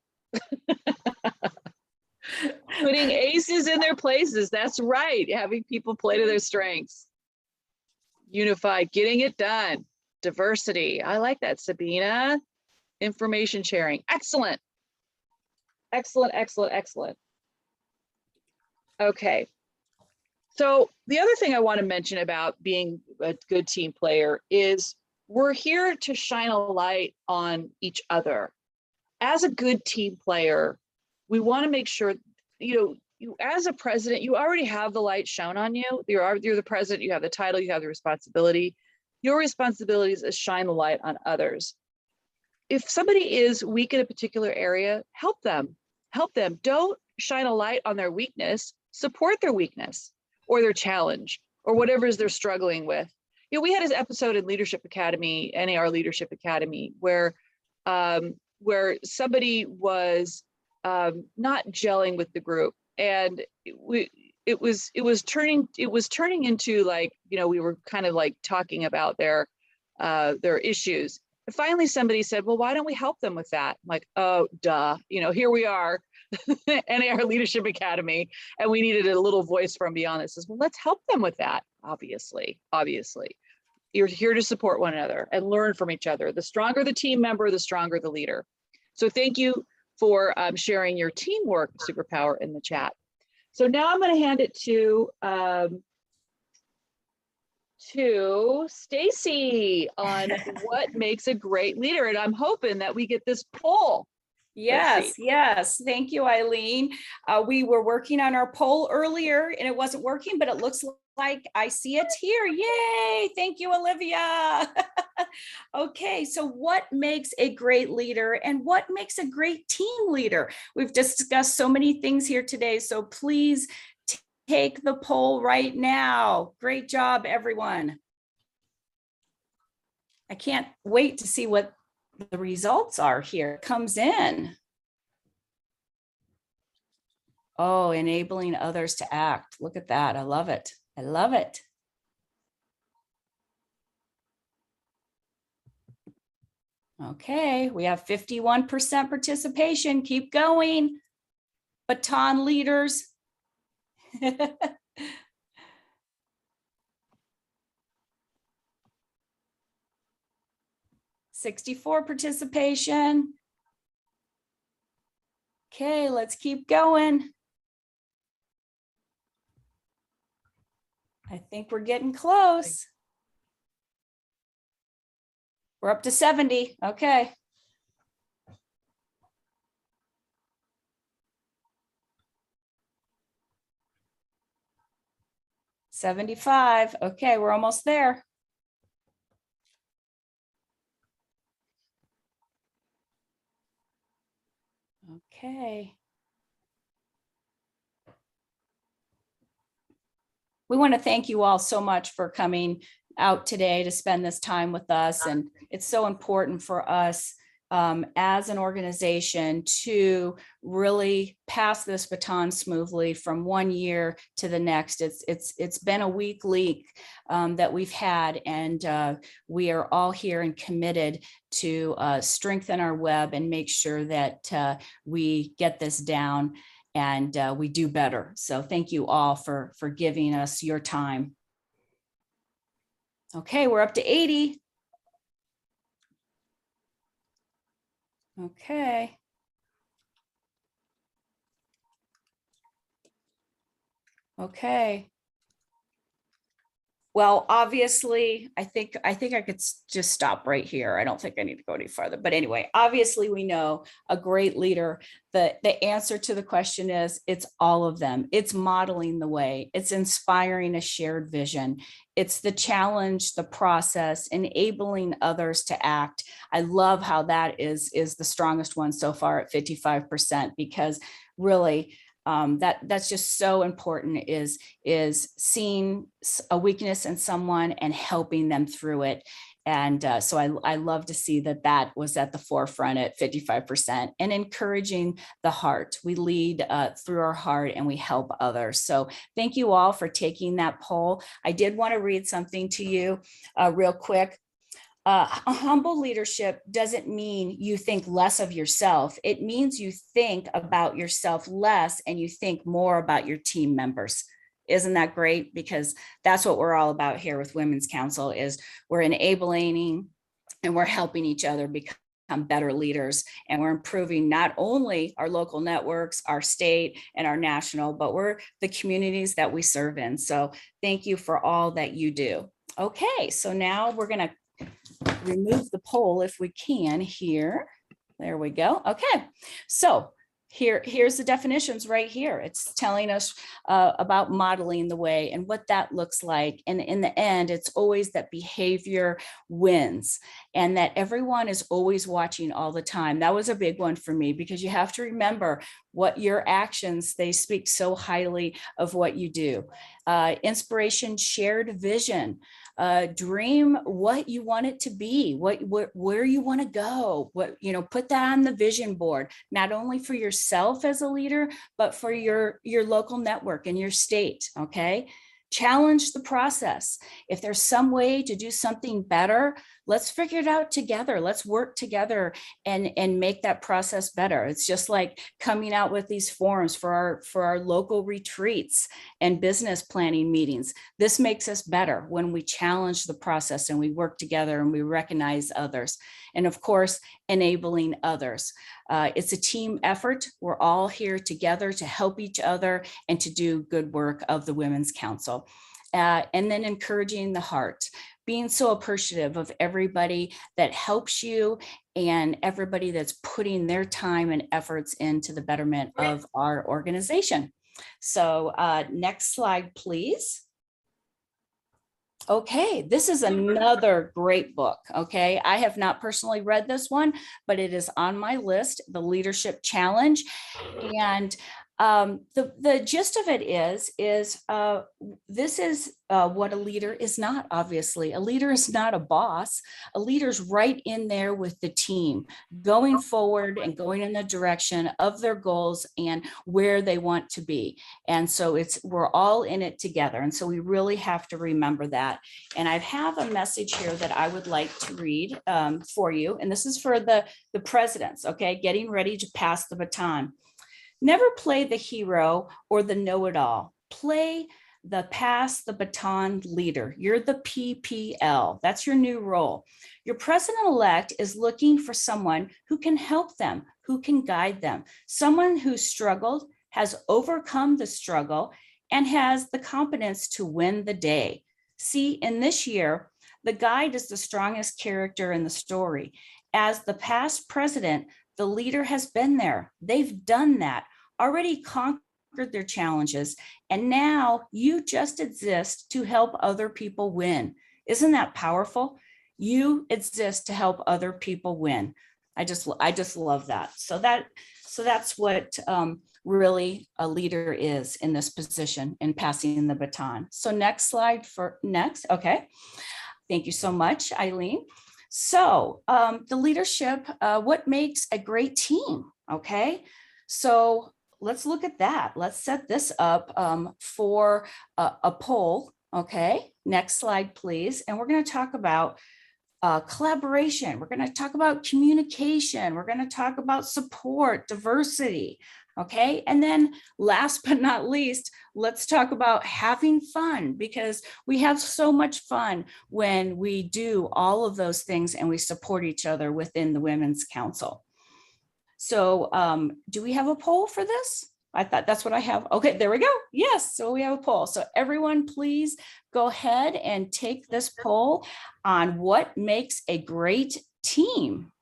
Putting aces in their places. That's right. Having people play to their strengths. Unified, getting it done. Diversity. I like that, Sabina. Information sharing. Excellent. Excellent, excellent, excellent. Okay. So the other thing I want to mention about being a good team player is we're here to shine a light on each other. As a good team player, we want to make sure, you as a president, you already have the light shown on you. You're the president, you have the title, you have the responsibility. Your responsibility is to shine the light on others. If somebody is weak in a particular area, help them. Help them. Don't shine a light on their weakness. Support their weakness or their challenge or whatever it is they're struggling with. We had this episode in Leadership Academy, NAR Leadership Academy, where somebody was not gelling with the group, and it was turning into like, we were kind of like talking about their issues. And finally, somebody said, well, why don't we help them with that? I'm like, oh, duh. Here we are, NAR Leadership Academy, and we needed a little voice from beyond that says, well, let's help them with that. Obviously. You're here to support one another and learn from each other. The stronger the team member, the stronger the leader. So thank you for sharing your teamwork superpower in the chat. So now I'm going to hand it to Stacey on what makes a great leader. And I'm hoping that we get this poll. Yes. Thank you, Eileen. We were working on our poll earlier and it wasn't working, but it looks like I see it here. Yay. Thank you, Olivia. Okay. So what makes a great leader and what makes a great team leader? We've discussed so many things here today. So please take the poll right now. Great job, everyone. I can't wait to see what the results are here. It comes in. Oh, enabling others to act. Look at that. I love it. I love it. Okay, we have 51% participation. Keep going. Baton leaders. 64 participation. Okay, let's keep going. I think we're getting close. We're up to 70. Okay. $75. Okay, we're almost there. Okay. We want to thank you all so much for coming out today to spend this time with us. And it's so important for us as an organization to really pass this baton smoothly from one year to the next. It's been a weak leak that we've had, and we are all here and committed to strengthen our web and make sure that we get this down and we do better. So thank you all for giving us your time. Okay, we're up to 80. Okay. Okay. Well, obviously, I think I could just stop right here. I don't think I need to go any farther. But anyway, obviously, we know a great leader. The answer to the question is it's all of them. It's modeling the way. It's inspiring a shared vision. It's the challenge, the process, enabling others to act. I love how that is the strongest one so far at 55%, because really, that's just so important, is seeing a weakness in someone and helping them through it. And so I love to see that was at the forefront at 55%, and encouraging the heart. We lead through our heart and we help others. So thank you all for taking that poll. I did want to read something to you real quick. A humble leadership doesn't mean you think less of yourself. It means you think about yourself less and you think more about your team members. Isn't that great? Because that's what we're all about here with Women's Council, is we're enabling and we're helping each other become better leaders, and we're improving not only our local networks, our state and our national, but we're the communities that we serve in. So thank you for all that you do. Okay, so now we're going to remove the poll if we can here. There we go. Okay, so here's the definitions right here. It's telling us about modeling the way and what that looks like. And in the end, it's always that behavior wins, and that everyone is always watching all the time. That was a big one for me, because you have to remember what your actions, they speak so highly of what you do. Inspiration, shared vision. Dream what you want it to be, where you want to go, put that on the vision board, not only for yourself as a leader, but for your local network and your state. Okay. Challenge the process. If there's some way to do something better, let's figure it out together. Let's work together and make that process better. It's just like coming out with these forums for our local retreats and business planning meetings. This makes us better when we challenge the process and we work together and we recognize others. And of course, enabling others. It's a team effort. We're all here together to help each other and to do good work of the Women's Council. And then encouraging the heart, being so appreciative of everybody that helps you and everybody that's putting their time and efforts into the betterment of our organization. So next slide, please. Okay, this is another great book. Okay, I have not personally read this one, but it is on my list, The Leadership Challenge. And the gist of it is this is what a leader is not. Obviously, a leader is not a boss. A leader's right in there with the team, going forward and going in the direction of their goals and where they want to be. And so we're all in it together. And so we really have to remember that. And I have a message here that I would like to read for you. And this is for the presidents, okay, getting ready to pass the baton. Never play the hero or the know-it-all. Play the pass the baton leader. You're the PPL. That's your new role. Your president-elect is looking for someone who can help them, who can guide them, someone who struggled, has overcome the struggle, and has the competence to win the day. See, in this year, the guide is the strongest character in the story. As the past president, the leader has been there. They've done that, already conquered their challenges, and now you just exist to help other people win. Isn't that powerful? You exist to help other people win. I just love that. So that's what really a leader is in this position in passing the baton. So next slide for next. Okay. Thank you so much, Eileen. So the leadership, what makes a great team? Okay, so let's look at that. Let's set this up for a poll. Okay, next slide, please. And we're going to talk about collaboration. We're going to talk about communication. We're going to talk about support, diversity. Okay, and then last but not least, let's talk about having fun, because we have so much fun when we do all of those things and we support each other within the Women's Council. So do we have a poll for this? I thought that's what I have. Okay, there we go. Yes, so we have a poll. So everyone, please go ahead and take this poll on what makes a great team.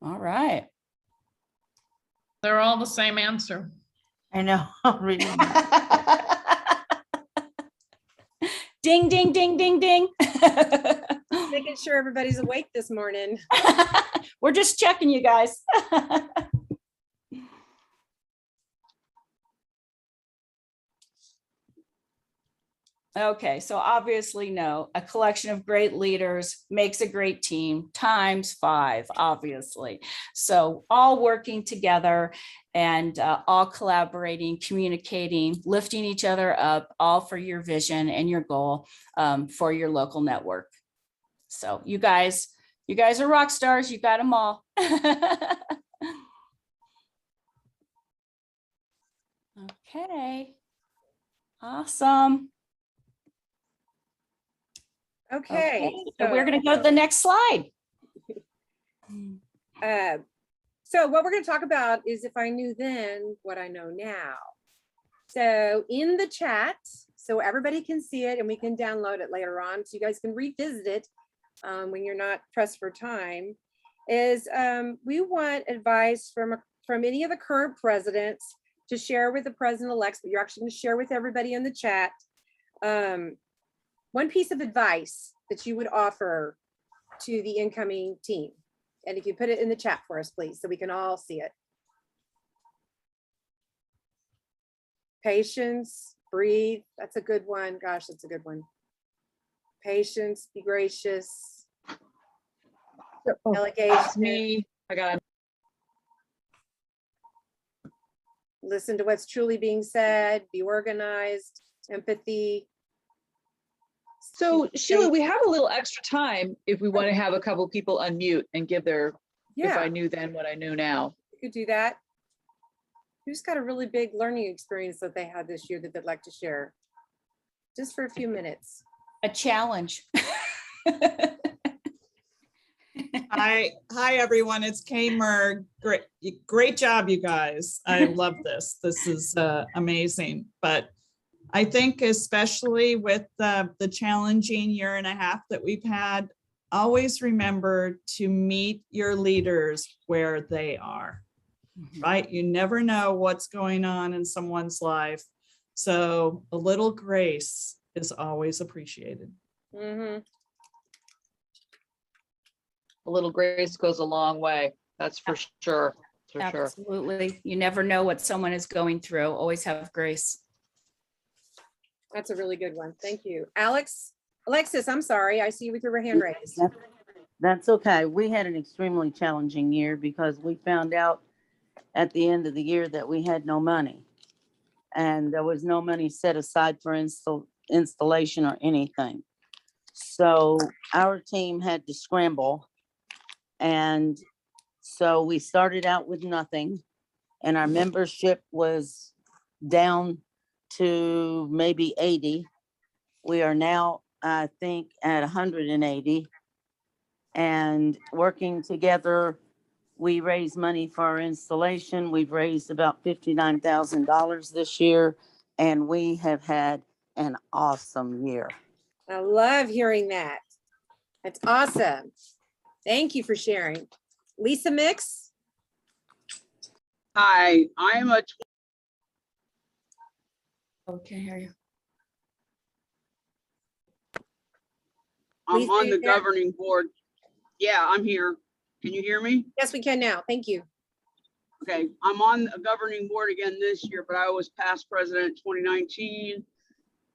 All right. They're all the same answer. I know. Really. Ding, ding, ding, ding, ding. Making sure everybody's awake this morning. We're just checking you guys. Okay, so obviously no, a collection of great leaders makes a great team ×5, obviously. So all working together and all collaborating, communicating, lifting each other up, all for your vision and your goal for your local network. So you guys are rock stars. You got them all. Okay. Awesome. Okay. So we're going to go to the next slide. So what we're going to talk about is if I knew then what I know now. So in the chat, so everybody can see it and we can download it later on, so you guys can revisit it when you're not pressed for time, is we want advice from any of the current presidents to share with the president-elects, but you're actually going to share with everybody in the chat. One piece of advice that you would offer to the incoming team. And if you put it in the chat for us, please, so we can all see it. Patience, breathe. That's a good one. Gosh, that's a good one. Patience, be gracious. Delegation. That's me. I got it. Listen to what's truly being said, be organized, empathy. So Sheila, we have a little extra time if we want to have a couple people unmute and give their, if I knew then what I know now. You could do that. Who's got a really big learning experience that they had this year that they'd like to share? Just for a few minutes. A challenge. Hi everyone, it's Kay Murr. Great job, you guys. I love this. This is amazing. But I think especially with the challenging year and a half that we've had, always remember to meet your leaders where they are, right? You never know what's going on in someone's life. So a little grace is always appreciated. Mm-hmm. A little grace goes a long way. That's for sure. Absolutely. You never know what someone is going through. Always have grace. That's a really good one. Thank you. Alexis, I'm sorry. I see you with your hand raised. That's okay. We had an extremely challenging year because we found out at the end of the year that we had no money. And there was no money set aside for installation or anything. So our team had to scramble. And so we started out with nothing. And our membership was down to maybe 80. We are now, I think, at 180. And working together, we raised money for our installation. We've raised about $59,000 this year, and we have had an awesome year. I love hearing that. That's awesome. Thank you for sharing. Lisa Mix. Hi, I'm a. Okay, hear you. I'm on the governing board. Yeah, I'm here. Can you hear me? Yes, we can now. Thank you. Okay, I'm on a governing board again this year, but I was past president 2019.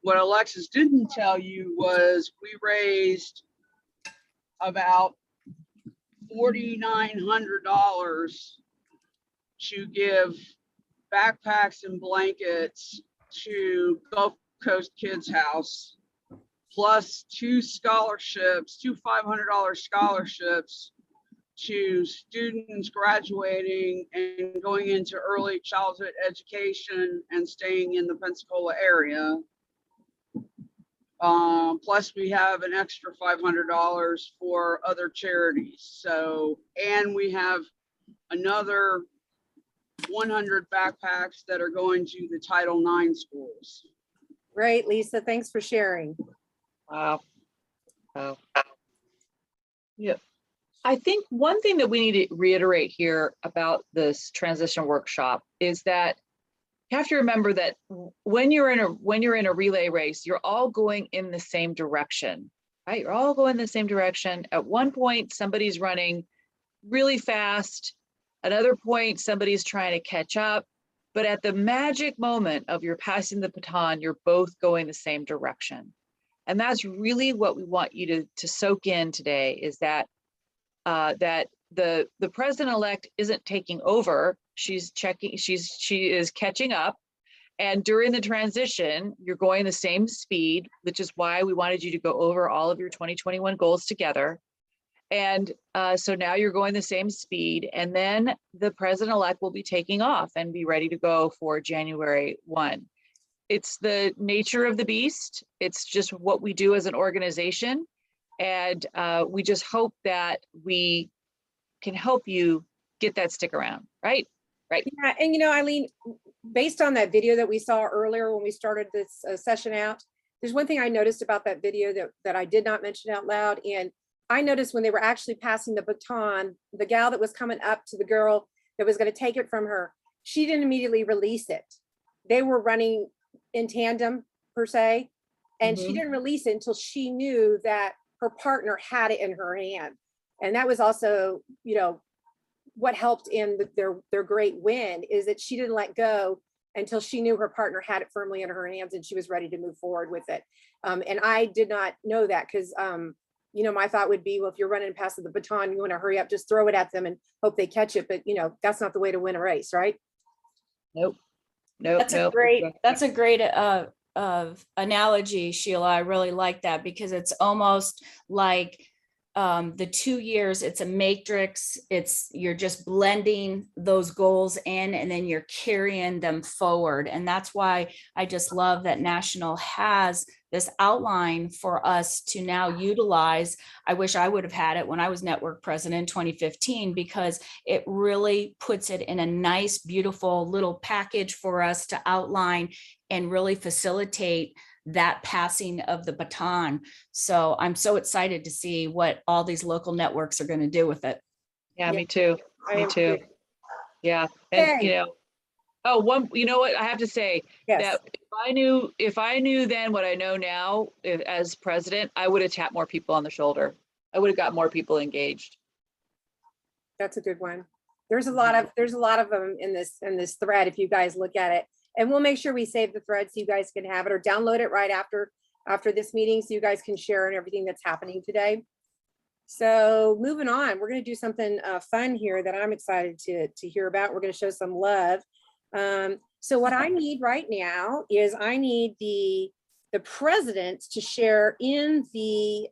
What Alexis didn't tell you was we raised about $4,900 to give backpacks and blankets to Gulf Coast Kids House, plus two scholarships, two $500 scholarships to students graduating and going into early childhood education and staying in the Pensacola area. Plus we have an extra $500 for other charities. So, and we have another 100 backpacks that are going to the Title IX schools. Great, Lisa. Thanks for sharing. Wow. Wow. Yeah. I think one thing that we need to reiterate here about this transition workshop is that you have to remember that when you're in a relay race, you're all going in the same direction, right? You're all going in the same direction. At one point, somebody's running really fast. Another point, somebody's trying to catch up. But at the magic moment of you're passing the baton, you're both going the same direction. And that's really what we want you to soak in today, is that that the president-elect isn't taking over. She is catching up. And during the transition, you're going the same speed, which is why we wanted you to go over all of your 2021 goals together. And so now you're going the same speed, and then the president-elect will be taking off and be ready to go for January 1. It's the nature of the beast. It's just what we do as an organization. And we just hope that we can help you get that stick around, right? Right. Yeah, and you know, Eileen, based on that video that we saw earlier when we started this session out, there's one thing I noticed about that video that I did not mention out loud. And I noticed when they were actually passing the baton, the gal that was coming up to the girl that was going to take it from her, she didn't immediately release it. They were running in tandem per se, and she didn't release it until she knew that her partner had it in her hand. And that was also, you know, what helped in their great win, is that she didn't let go until she knew her partner had it firmly in her hands and she was ready to move forward with it. And I did not know that because, you know, my thought would be, well, if you're running past the baton, you want to hurry up, just throw it at them and hope they catch it. But, you know, that's not the way to win a race, right? Nope. Nope. That's a great analogy, Sheila. I really like that, because it's almost like the 2 years, it's a matrix. You're just blending those goals in, and then you're carrying them forward. And that's why I just love that National has this outline for us to now utilize. I wish I would have had it when I was network president in 2015, because it really puts it in a nice, beautiful little package for us to outline and really facilitate that passing of the baton. So I'm so excited to see what all these local networks are going to do with it. Yeah, me too. Me too. Yeah. And you know, you know what I have to say, that if I knew then what I know now as president, I would have tapped more people on the shoulder. I would have got more people engaged. That's a good one. There's a lot of them in this thread, if you guys look at it. And we'll make sure we save the thread so you guys can have it, or download it right after this meeting so you guys can share in everything that's happening today. So moving on, we're going to do something fun here that I'm excited to hear about. We're going to show some love. So what I need right now is I need the presidents to share in the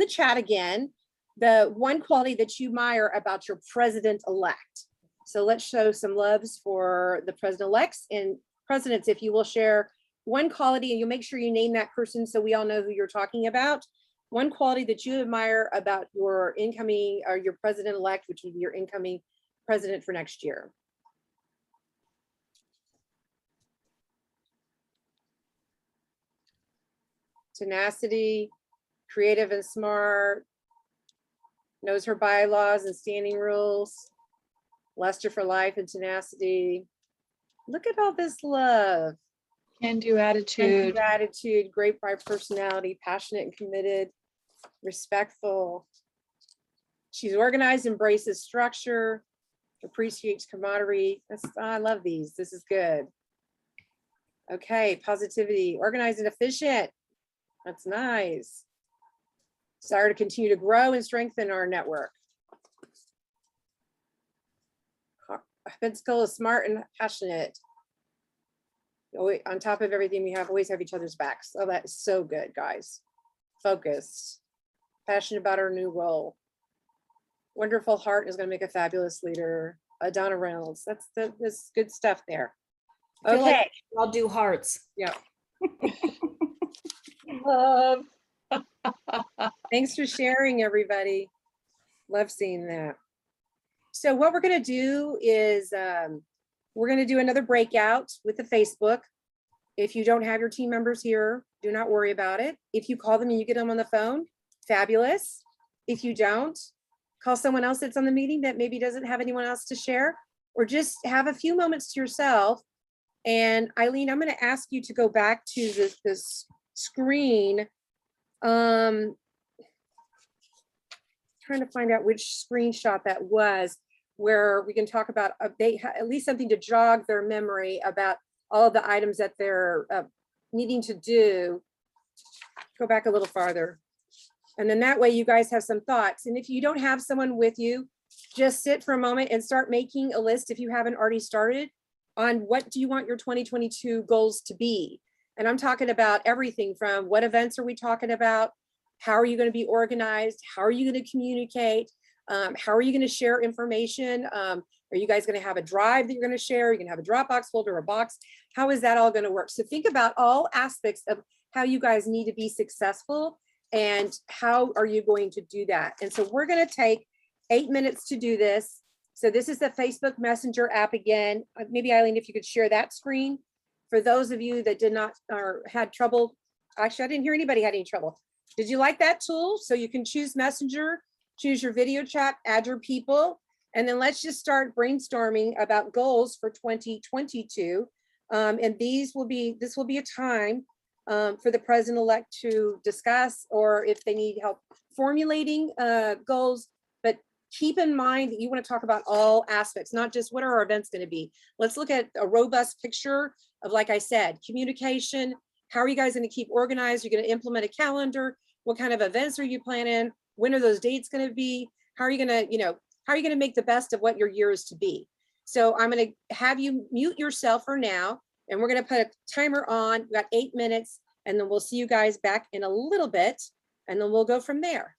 chat again, the one quality that you admire about your president-elect. So let's show some loves for the president-elects and presidents. If you will share one quality, and you'll make sure you name that person so we all know who you're talking about. One quality that you admire about your incoming, or your president-elect, which would be your incoming president for next year. Tenacity, creative and smart, knows her bylaws and standing rules, luster for life and tenacity. Look at all this love. Can-do attitude. Can-do attitude, great personality, passionate and committed, respectful. She's organized, embraces structure, appreciates camaraderie. I love these. This is good. Okay, positivity, organized and efficient. That's nice. Desire to continue to grow and strengthen our network. Physical is smart and passionate. On top of everything, we always have each other's backs. Oh, that is so good, guys. Focused, passionate about our new role. Wonderful heart, is going to make a fabulous leader. Donna Reynolds. That's good stuff there. Okay, like I'll do hearts. Yeah. Love. Thanks for sharing, everybody. Love seeing that. So what we're going to do is we're going to do another breakout with the Facebook. If you don't have your team members here, do not worry about it. If you call them and you get them on the phone, fabulous. If you don't, call someone else that's on the meeting that maybe doesn't have anyone else to share, or just have a few moments to yourself. And Eileen, I'm going to ask you to go back to this screen. Trying to find out which screenshot that was, where we can talk about at least something to jog their memory about all of the items that they're needing to do. Go back a little farther. And then that way you guys have some thoughts. And if you don't have someone with you, just sit for a moment and start making a list, if you haven't already started, on what do you want your 2022 goals to be. And I'm talking about everything from what events are we talking about? How are you going to be organized? How are you going to communicate? How are you going to share information? Are you guys going to have a drive that you're going to share? Are you going to have a Dropbox folder or a box? How is that all going to work? So think about all aspects of how you guys need to be successful and how are you going to do that? And so we're going to take 8 minutes to do this. So this is the Facebook Messenger app again. Maybe Eileen, if you could share that screen. For those of you that did not or had trouble, actually, I didn't hear anybody had any trouble. Did you like that tool? So you can choose Messenger, choose your video chat, add your people, and then let's just start brainstorming about goals for 2022. And this will be a time for the president-elect to discuss, or if they need help formulating goals. But keep in mind that you want to talk about all aspects, not just what are our events going to be. Let's look at a robust picture of, like I said, communication. How are you guys going to keep organized? You're going to implement a calendar. What kind of events are you planning? When are those dates going to be? How are you going to, how are you going to make the best of what your year is to be? So I'm going to have you mute yourself for now, and we're going to put a timer on. We got 8 minutes, and then we'll see you guys back in a little bit, and then we'll go from there.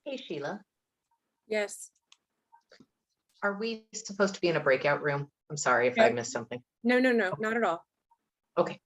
Hey, Sheila, Yes. are we supposed to be in a breakout room? I'm sorry if I missed something. No, not at all. Okay.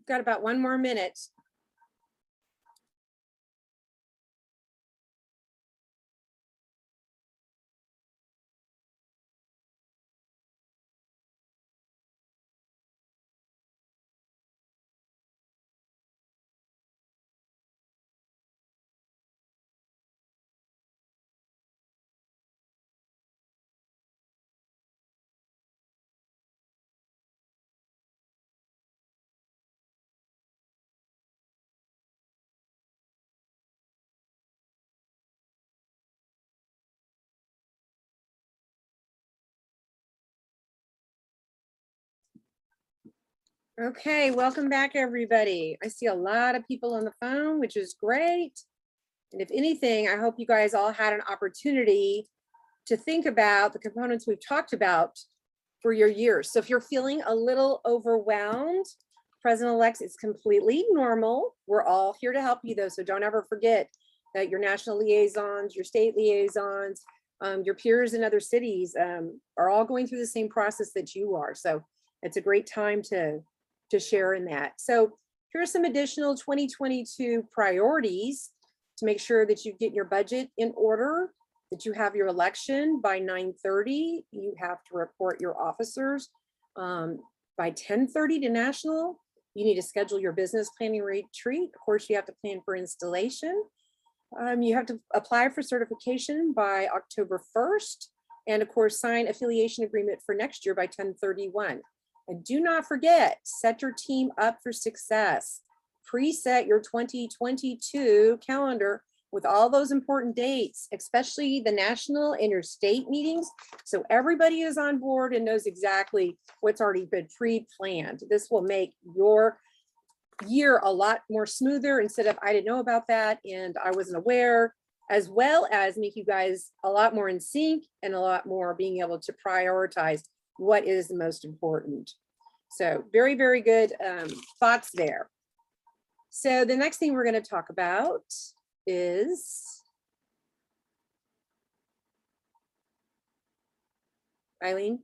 Got about 1 more minute. Okay, welcome back, everybody. I see a lot of people on the phone, which is great. And if anything, I hope you guys all had an opportunity to think about the components we've talked about for your years. So if you're feeling a little overwhelmed, President-elect, it's completely normal. We're all here to help you though, so don't ever forget that your national liaisons, your state liaisons, your peers in other cities are all going through the same process that you are. So it's a great time to share in that. So here are some additional 2022 priorities to make sure that you get your budget in order, that you have your election by 9:30. You have to report your officers by 10:30 to national. You need to schedule your business planning retreat. Of course, you have to plan for installation. You have to apply for certification by October 1st. And of course, sign affiliation agreement for next year by 10/31. And do not forget, set your team up for success. Preset your 2022 calendar with all those important dates, especially the national and your state meetings. So everybody is on board and knows exactly what's already been pre-planned. This will make your year a lot more smoother instead of I didn't know about that and I wasn't aware, as well as make you guys a lot more in sync and a lot more being able to prioritize what is the most important. So very, very good thoughts there. So the next thing we're going to talk about is Eileen.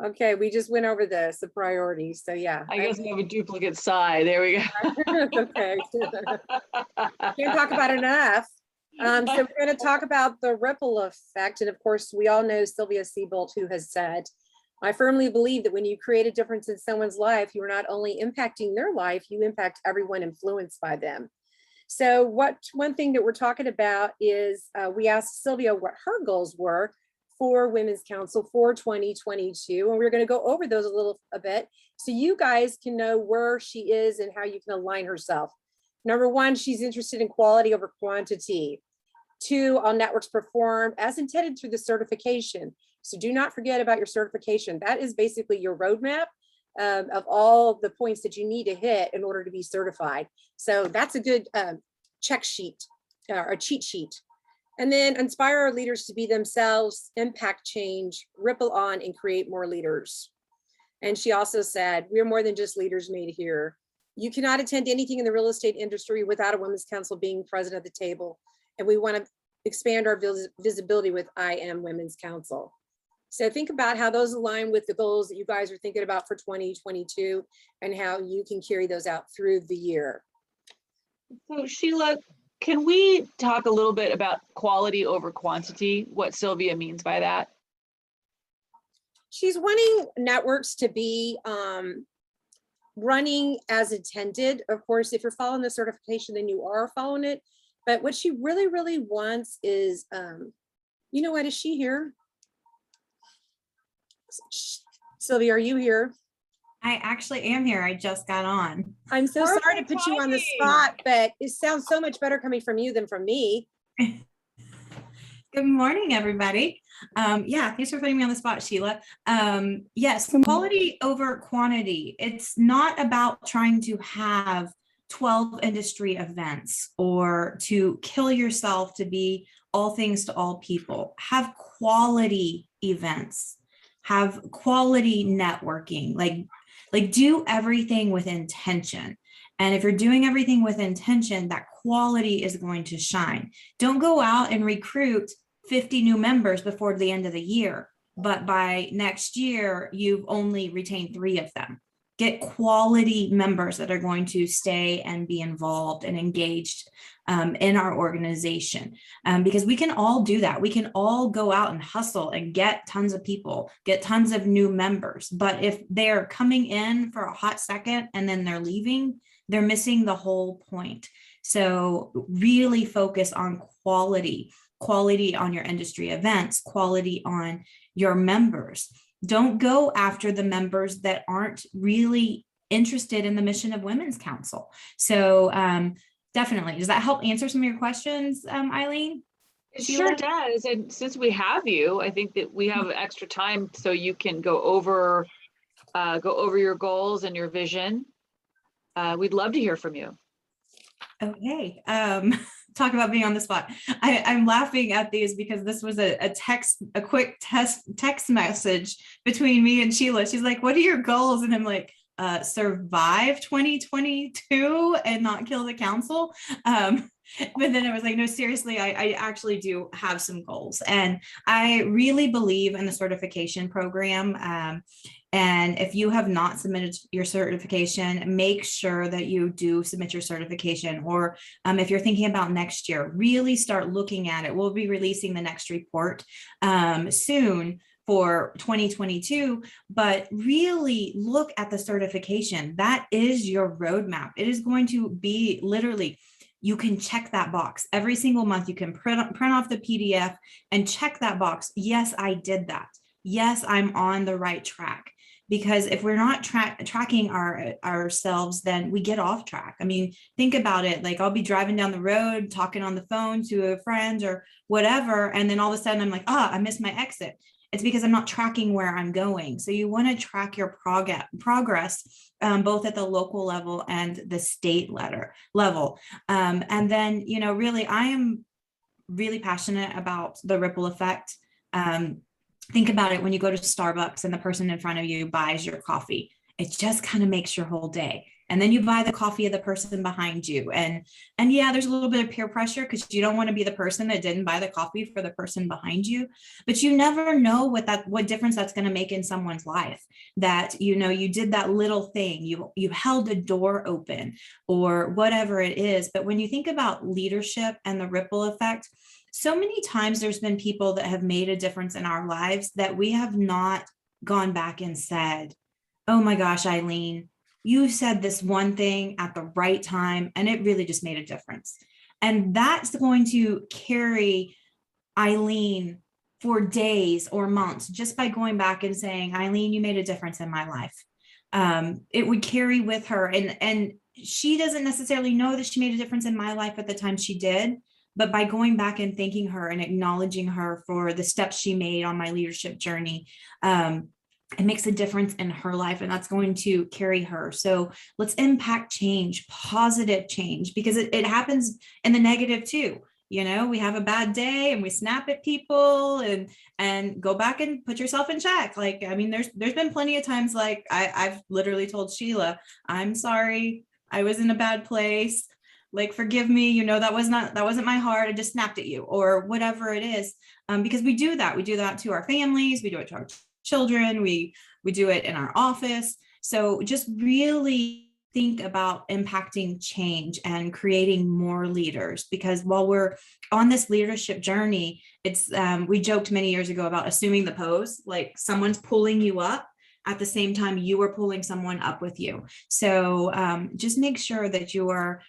Okay, we just went over this, the priorities. So yeah. I guess we have a duplicate sigh. There we go. Okay. Can't talk about it enough. So we're going to talk about the ripple effect. And of course, we all know Sylvia Siebold, who has said, I firmly believe that when you create a difference in someone's life, you are not only impacting their life, you impact everyone influenced by them. So one thing that we're talking about is we asked Sylvia what her goals were for Women's Council for 2022. And we're going to go over those a bit so you guys can know where she is and how you can align herself. Number one, she's interested in quality over quantity. 2, all networks perform as intended through the certification. So do not forget about your certification. That is basically your roadmap of all the points that you need to hit in order to be certified. So that's a good check sheet or a cheat sheet. And then inspire our leaders to be themselves, impact change, ripple on, and create more leaders. And she also said, we're more than just leaders made here. You cannot attend anything in the real estate industry without a Women's Council being present at the table. And we want to expand our visibility with I Am Women's Council. So think about how those align with the goals that you guys are thinking about for 2022 and how you can carry those out through the year. So Sheila, can we talk a little bit about quality over quantity, what Sylvia means by that? She's wanting networks to be running as intended. Of course, if you're following the certification, then you are following it. But what she really, really wants is, you know what, is she here? Sylvia, are you here? I actually am here. I just got on. I'm so sorry to put you on the spot, but it sounds so much better coming from you than from me. Good morning, everybody. Yeah, thanks for putting me on the spot, Sheila. Yes, quality over quantity. It's not about trying to have 12 industry events or to kill yourself to be all things to all people. Have quality events, have quality networking, like do everything with intention. And if you're doing everything with intention, that quality is going to shine. Don't go out and recruit 50 new members before the end of the year. but by next year, you've only retained 3 of them. Get quality members that are going to stay and be involved and engaged in our organization, because we can all do that. We can all go out and hustle and get tons of people, get tons of new members. But if they're coming in for a hot second and then they're leaving, they're missing the whole point. So really focus on quality on your industry events, quality on your members. Don't go after the members that aren't really interested in the mission of Women's Council. So definitely, does that help answer some of your questions, Eileen? It sure does. And since we have you, I think that we have extra time so you can go over your goals and your vision. We'd love to hear from you. Okay. Talk about being on the spot. I'm laughing at these because this was a quick text message between me and Sheila. She's like, what are your goals? And I'm like, survive 2022 and not kill the council. But then I was like, no, seriously, I actually do have some goals. And I really believe in the certification program. And if you have not submitted your certification, make sure that you do submit your certification. Or if you're thinking about next year, really start looking at it. We'll be releasing the next report soon for 2022, but really look at the certification. That is your roadmap. It is going to be literally, you can check that box every single month. You can print off the PDF and check that box. Yes, I did that. Yes, I'm on the right track. Because if we're not tracking ourselves, then we get off track. I mean, think about it. Like I'll be driving down the road, talking on the phone to a friend or whatever. And then all of a sudden I'm like, I missed my exit. It's because I'm not tracking where I'm going. So you want to track your progress, both at the local level and the state level. And then, really, I am really passionate about the ripple effect. Think about it when you go to Starbucks and the person in front of you buys your coffee. It just kind of makes your whole day. And then you buy the coffee of the person behind you. And yeah, there's a little bit of peer pressure because you don't want to be the person that didn't buy the coffee for the person behind you. But you never know what difference that's going to make in someone's life. That, you did that little thing, you held a door open or whatever it is. But when you think about leadership and the ripple effect, so many times there's been people that have made a difference in our lives that we have not gone back and said, oh my gosh, Eileen, you said this one thing at the right time, and it really just made a difference. And that's going to carry Eileen for days or months, just by going back and saying, Eileen, you made a difference in my life. It would carry with her. And she doesn't necessarily know that she made a difference in my life at the time she did. But by going back and thanking her and acknowledging her for the steps she made on my leadership journey, it makes a difference in her life, and that's going to carry her. So let's impact change, positive change, because it happens in the negative too. We have a bad day and we snap at people and go back and put yourself in check. Like, I mean, there's been plenty of times like I've literally told Sheila, I'm sorry, I was in a bad place. Like, forgive me, that wasn't my heart. I just snapped at you or whatever it is. Because we do that. We do that to our families. We do it to our children. We do it in our office. So just really think about impacting change and creating more leaders, because while we're on this leadership journey, it's we joked many years ago about assuming the pose, like someone's pulling you up at the same time you are pulling someone up with you. So just make sure that you are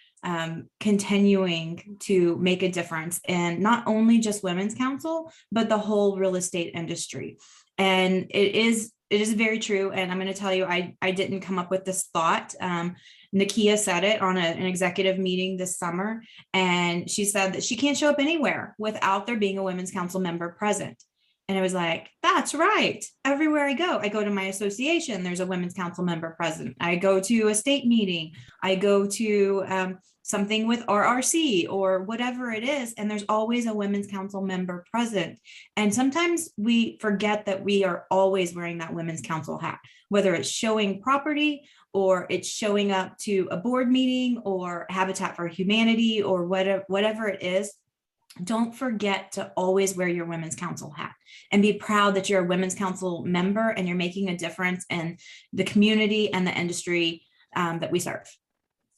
continuing to make a difference in not only just Women's Council, but the whole real estate industry. And it is very true. And I'm going to tell you, I didn't come up with this thought. Nakia said it on an executive meeting this summer. And she said that she can't show up anywhere without there being a Women's Council member present. And I was like, that's right. Everywhere I go to my association, there's a Women's Council member present. I go to a state meeting. I go to something with RRC or whatever it is, and there's always a Women's Council member present. And sometimes we forget that we are always wearing that Women's Council hat, whether it's showing property or it's showing up to a board meeting or Habitat for Humanity or whatever it is. don't forget to always wear your Women's Council hat and be proud that you're a Women's Council member and you're making a difference in the community and the industry that we serve.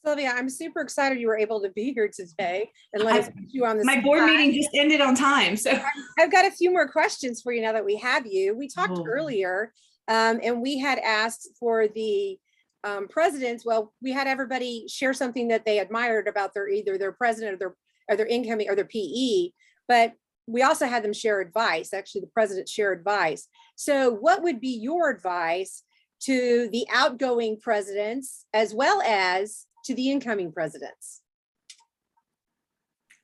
Sylvia, I'm super excited you were able to be here today and let us put you on the My board spot. meeting just ended on time, so I've got a few more questions for you now that we have you. We talked earlier, and we had asked for the presidents. Well, we had everybody share something that they admired about either their president or their incoming or their PE, but we also had them share advice. Actually, the president share advice. So what would be your advice to the outgoing presidents as well as to the incoming presidents?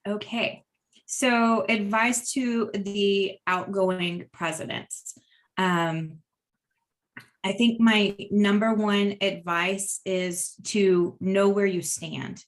okay. So advice to the outgoing presidents. I think my number one advice is to know where you stand.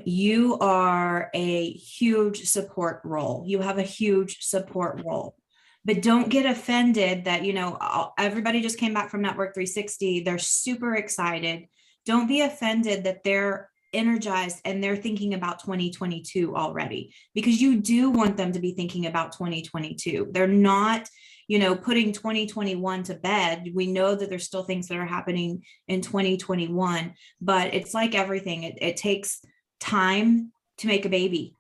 You are a huge support role. You have a huge support role, but don't get offended that, you know, everybody just came back from Network 360. They're super excited. Don't be offended that they're energized and they're thinking about 2022 already, because you do want them to be thinking about 2022. They're not, you know, putting 2021 to bed. We know that there's still things that are happening in 2021, but it's like everything. It takes time to make a baby.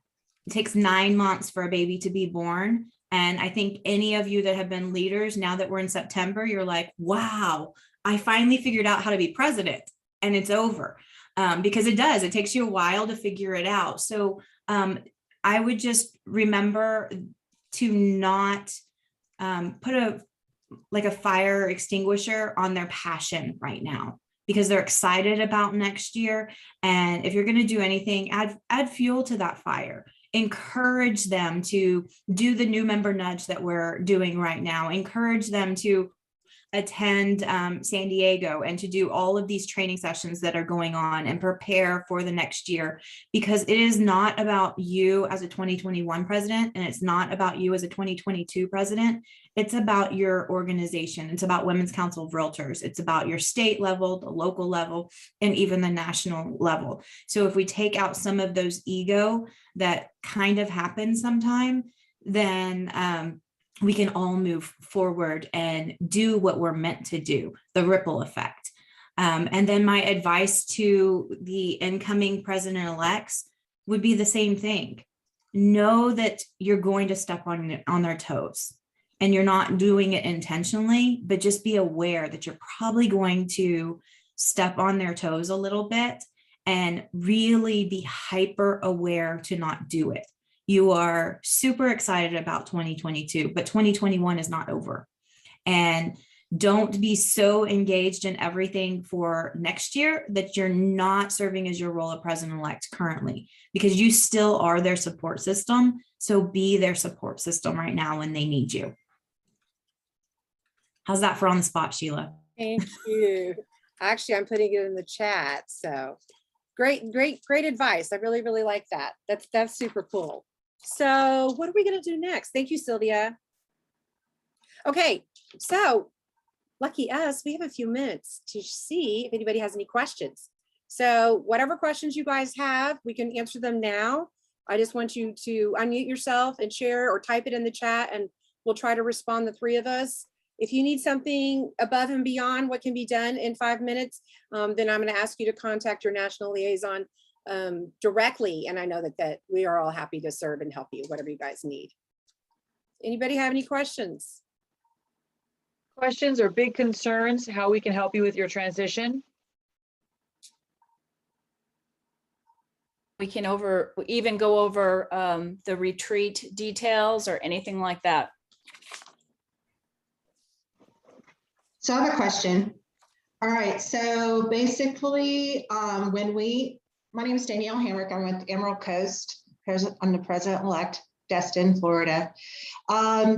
It takes 9 months for a baby to be born. And I think any of you that have been leaders, now that we're in September, you're like, wow, I finally figured out how to be president, and it's over. Because it does, it takes you a while to figure it out. So I would just remember to not put a fire extinguisher on their passion right now, because they're excited about next year. And if you're going to do anything, add fuel to that fire. Encourage them to do the new member nudge that we're doing right now. Encourage them to attend San Diego and to do all of these training sessions that are going on and prepare for the next year, because it is not about you as a 2021 president, and it's not about you as a 2022 president. It's about your organization. It's about Women's Council of Realtors. It's about your state level, the local level, and even the national level. So if we take out some of those ego that kind of happen sometime, then we can all move forward and do what we're meant to do, the ripple effect. And then my advice to the incoming president-elects would be the same thing. Know that you're going to step on their toes, and you're not doing it intentionally, but just be aware that you're probably going to step on their toes a little bit, and really be hyper aware to not do it. You are super excited about 2022, but 2021 is not over. And don't be so engaged in everything for next year that you're not serving as your role of president-elect currently, because you still are their support system. So be their support system right now when they need you. How's that for on the spot, Sheila? Thank you. Actually, I'm putting it in the chat. So great advice. I really, really like that. That's super cool. So what are we going to do next? Thank you, Sylvia. Okay, so lucky us, we have a few minutes to see if anybody has any questions. So whatever questions you guys have, we can answer them now. I just want you to unmute yourself and share or type it in the chat, and we'll try to respond, the three of us. If you need something above and beyond what can be done in 5 minutes, then I'm going to ask you to contact your national liaison directly. And I know that we are all happy to serve and help you, whatever you guys need. Anybody have any questions? Questions or big concerns, how we can help you with your transition? We can even go over the retreat details or anything like that. So I have a question. All right, so basically, my name is Danielle Hamrick. I'm with Emerald Coast. I'm the president-elect, Destin, Florida.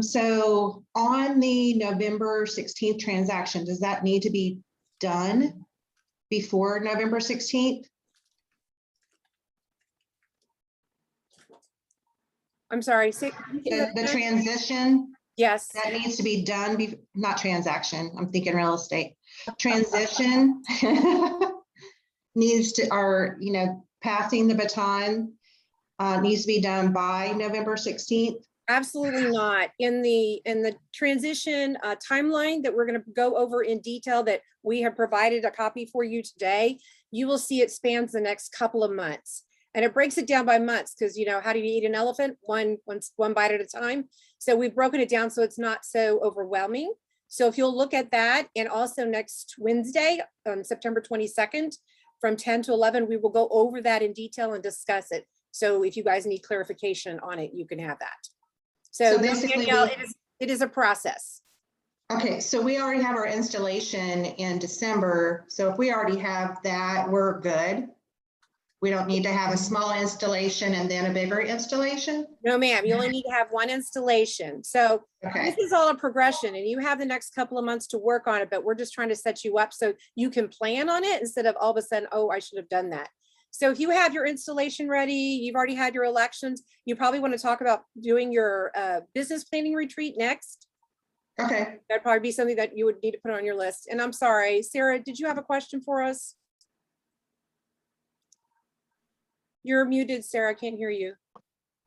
So on the November 16th transaction, does that need to be done before November 16th? I'm sorry. The transition? Yes. That needs to be done, not transaction. I'm thinking real estate. Transition needs to, passing the baton needs to be done by November 16th? Absolutely not. In the transition timeline that we're going to go over in detail that we have provided a copy for you today, you will see it spans the next couple of months. And it breaks it down by months because, you know, how do you eat an elephant? One bite at a time. So we've broken it down so it's not so overwhelming. So if you'll look at that, and also next Wednesday, September 22nd, from 10 to 11, we will go over that in detail and discuss it. So if you guys need clarification on it, you can have that. So basically, Danielle, it is a process. Okay, so we already have our installation in December. So if we already have that, we're good. We don't need to have a small installation and then a bigger installation? No, ma'am, you only need to have one installation. So this is all a progression, and you have the next couple of months to work on it, but we're just trying to set you up so you can plan on it instead of all of a sudden, oh, I should have done that. So if you have your installation ready, you've already had your elections, you probably want to talk about doing your business planning retreat next. Okay. That'd probably be something that you would need to put on your list. And I'm sorry, Sarah, did you have a question for us? You're muted, Sarah, I can't hear you.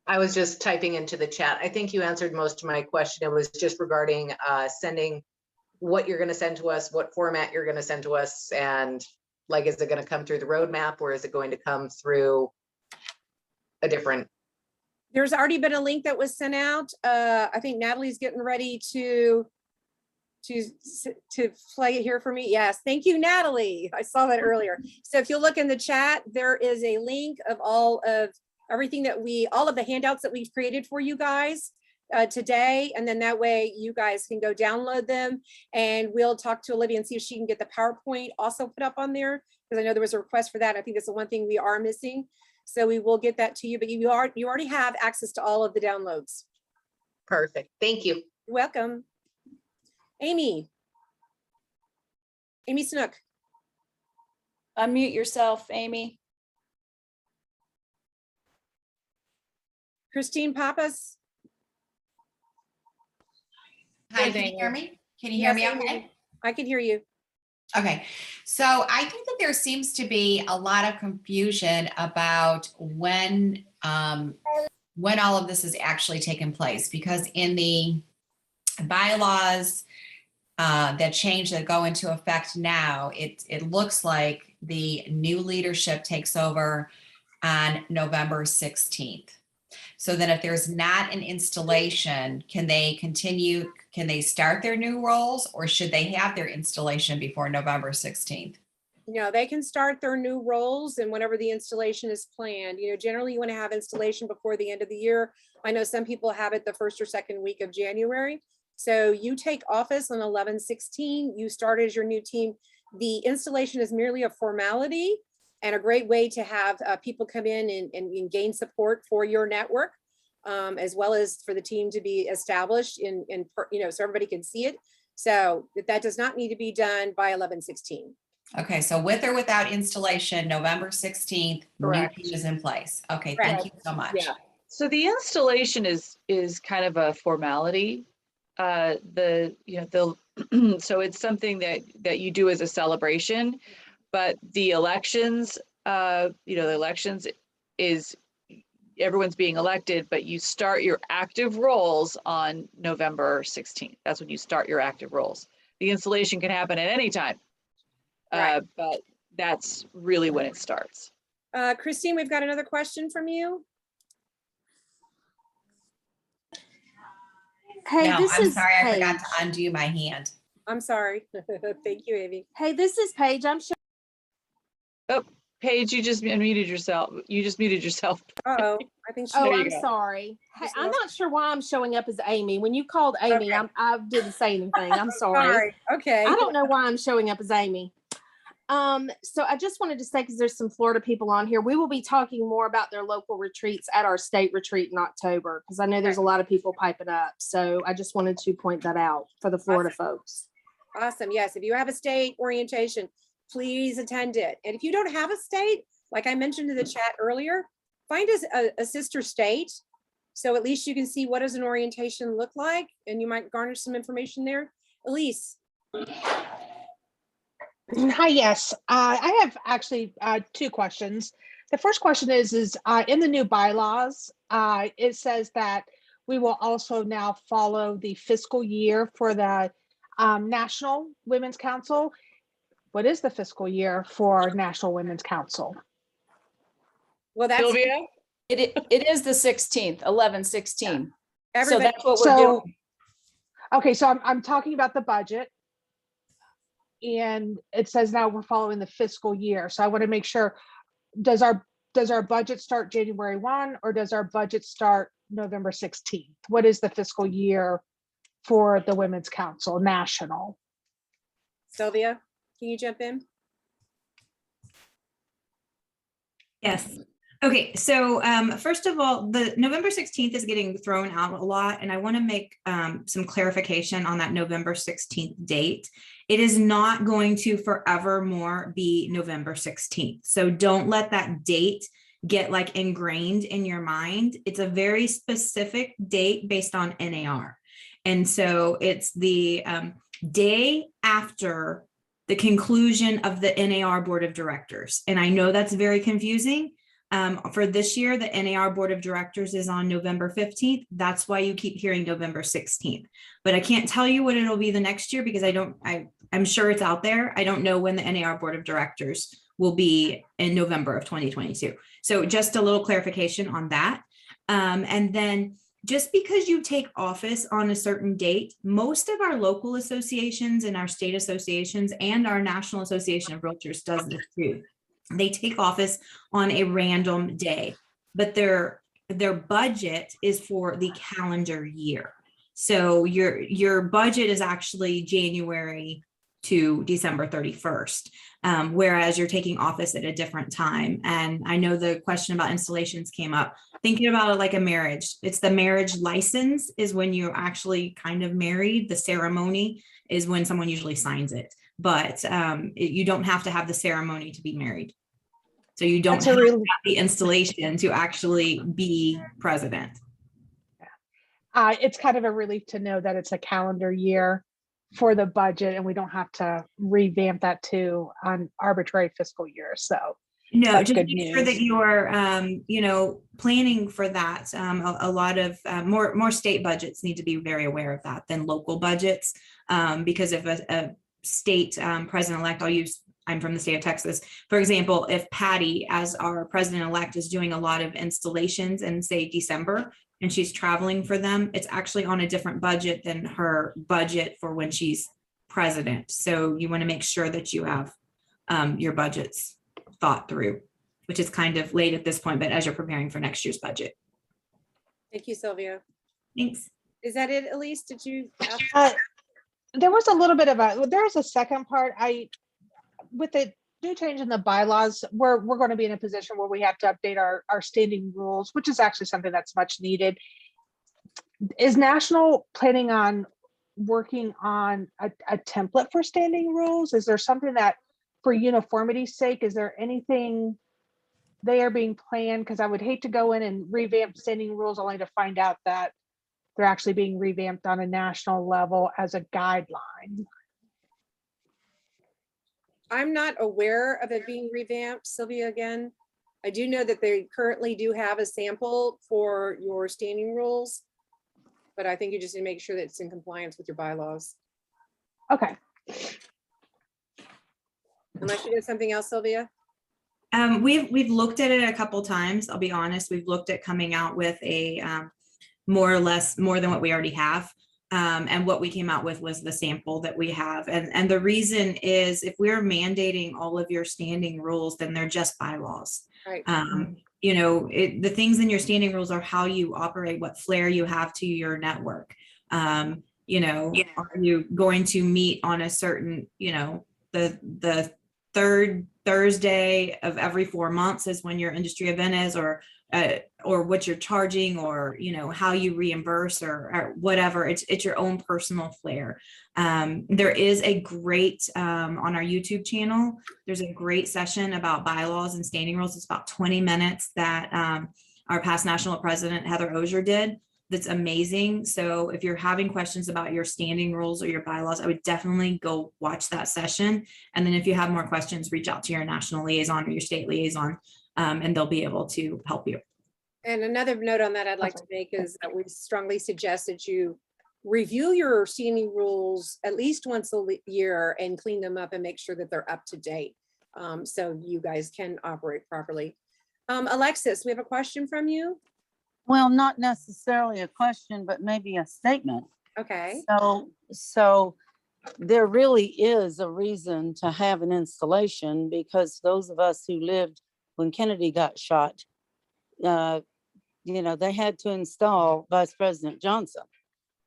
I was just typing into the chat. I think you answered most of my question. It was just regarding sending what you're going to send to us, what format you're going to send to us, and like, is it going to come through the roadmap or is it going to come through a different? There's already been a link that was sent out. I think Natalie's getting ready to play it here for me. Yes, thank you, Natalie. I saw that earlier. So if you look in the chat, there is a link of all of everything that all of the handouts that we've created for you guys today. And then that way you guys can go download them, and we'll talk to Olivia and see if she can get the PowerPoint also put up on there, because I know there was a request for that. I think that's the one thing we are missing. So we will get that to you, but you already have access to all of the downloads. Perfect. Thank you. You're welcome. Amy Snook. Unmute yourself, Amy. Christine Pappas. Hi, can you hear me? Can you hear me okay? I can hear you. Okay, so I think that there seems to be a lot of confusion about when all of this is actually taking place, because in the bylaws that change that go into effect now, it looks like the new leadership takes over on November 16th. So then if there's not an installation, can they continue? Can they start their new roles, or should they have their installation before November 16th? No, they can start their new roles and whenever the installation is planned. You know, generally you want to have installation before the end of the year. I know some people have it the first or second week of January. So you take office on 11/16, you start as your new team. The installation is merely a formality and a great way to have people come in and gain support for your network, as well as for the team to be established so everybody can see it. So that does not need to be done by 11/16. Okay, so with or without installation, November 16th, new team is in place. Okay, thank you so much. Yeah. So the installation is kind of a formality. So it's something that you do as a celebration, but the elections, the elections is everyone's being elected, but you start your active roles on November 16th. That's when you start your active roles. The installation can happen at any time, but that's really when it starts. Christine, we've got another question from you. Hey, no, I'm sorry, I forgot to undo my hand. I'm sorry. Thank you, Amy. Hey, this is Paige. Oh, Paige, you just unmuted yourself. You just muted yourself. Uh-oh, I think she. Oh, I'm sorry. Hey, I'm not sure why I'm showing up as Amy. When you called Amy, I didn't say anything. I'm sorry. Okay. I don't know why I'm showing up as Amy. So I just wanted to say, because there's some Florida people on here, we will be talking more about their local retreats at our state retreat in October, because I know there's a lot of people piping up. So I just wanted to point that out for the Florida folks. Awesome. Yes. If you have a state orientation, please attend it. And if you don't have a state, like I mentioned in the chat earlier, find a sister state. So at least you can see what does an orientation look like, and you might garnish some information there. Elise. Hi, yes. I have actually two questions. The first question is in the new bylaws, it says that we will also now follow the fiscal year for the National Women's Council. What is the fiscal year for National Women's Council? Well, that's Sylvia? It is the 16th, 11/16. So everybody. that's what we're doing. Okay, so I'm talking about the budget. And it says now we're following the fiscal year. So I want to make sure, does our budget start January 1 or does our budget start November 16th? What is the fiscal year for the Women's Council National? Sylvia, can you jump in? Yes. Okay, so first of all, the November 16th is getting thrown out a lot, and I want to make some clarification on that November 16th date. It is not going to forevermore be November 16th. So don't let that date get like ingrained in your mind. It's a very specific date based on NAR. And so it's the day after the conclusion of the NAR Board of Directors. And I know that's very confusing. For this year, the NAR Board of Directors is on November 15th. That's why you keep hearing November 16th. But I can't tell you what it'll be the next year because I'm sure it's out there. I don't know when the NAR Board of Directors will be in November of 2022. So just a little clarification on that. And then just because you take office on a certain date, most of our local associations and our state associations and our National Association of Realtors does this too. They take office on a random day, but their budget is for the calendar year. So your budget is actually January to December 31st, whereas you're taking office at a different time. And I know the question about installations came up. Thinking about it like a marriage, it's the marriage license is when you're actually kind of married. The ceremony is when someone usually signs it. But you don't have to have the ceremony to be married. So you don't have to have the installation to actually be president. It's kind of a relief to know that it's a calendar year for the budget and we don't have to revamp that to an arbitrary fiscal year. So no, just make sure that you're, planning for that. A lot of more state budgets need to be very aware of that than local budgets, because if a state president-elect, I'm from the state of Texas. For example, if Patty, as our president-elect, is doing a lot of installations in, say, December, and she's traveling for them, it's actually on a different budget than her budget for when she's president. So you want to make sure that you have your budgets thought through, which is kind of late at this point, but as you're preparing for next year's budget. Thank you, Sylvia. Thanks. Is that it, Elise? Did you? There was a little bit of there's a second part. With the new change in the bylaws, we're going to be in a position where we have to update our standing rules, which is actually something that's much needed. Is National planning on working on a template for standing rules? Is there something that, for uniformity's sake, is there anything they are being planned? Because I would hate to go in and revamp standing rules only to find out that they're actually being revamped on a national level as a guideline. I'm not aware of it being revamped, Sylvia, again. I do know that they currently do have a sample for your standing rules, but I think you just need to make sure that it's in compliance with your bylaws. Okay. Unless you did something else, Sylvia? We've looked at it a couple times. I'll be honest. We've looked at coming out with a more than what we already have. And what we came out with was the sample that we have. And the reason is if we're mandating all of your standing rules, then they're just bylaws. Right. The things in your standing rules are how you operate, what flair you have to your network. Are you going to meet on a certain, the third Thursday of every 4 months is when your industry event is, or what you're charging, or how you reimburse, or whatever. It's your own personal flair. There is a great on our YouTube channel, there's a great session about bylaws and standing rules. It's about 20 minutes that our past national president Heather Osier did. that's amazing. So if you're having questions about your standing rules or your bylaws, I would definitely go watch that session. And then if you have more questions, reach out to your national liaison or your state liaison, and they'll be able to help you. And another note on that I'd like to make is that we strongly suggest that you review your standing rules at least once a year and clean them up and make sure that they're up to date. So you guys can operate properly. Alexis, we have a question from you. Well, not necessarily a question, but maybe a statement. Okay. So there really is a reason to have an installation, because those of us who lived when Kennedy got shot, they had to install Vice President Johnson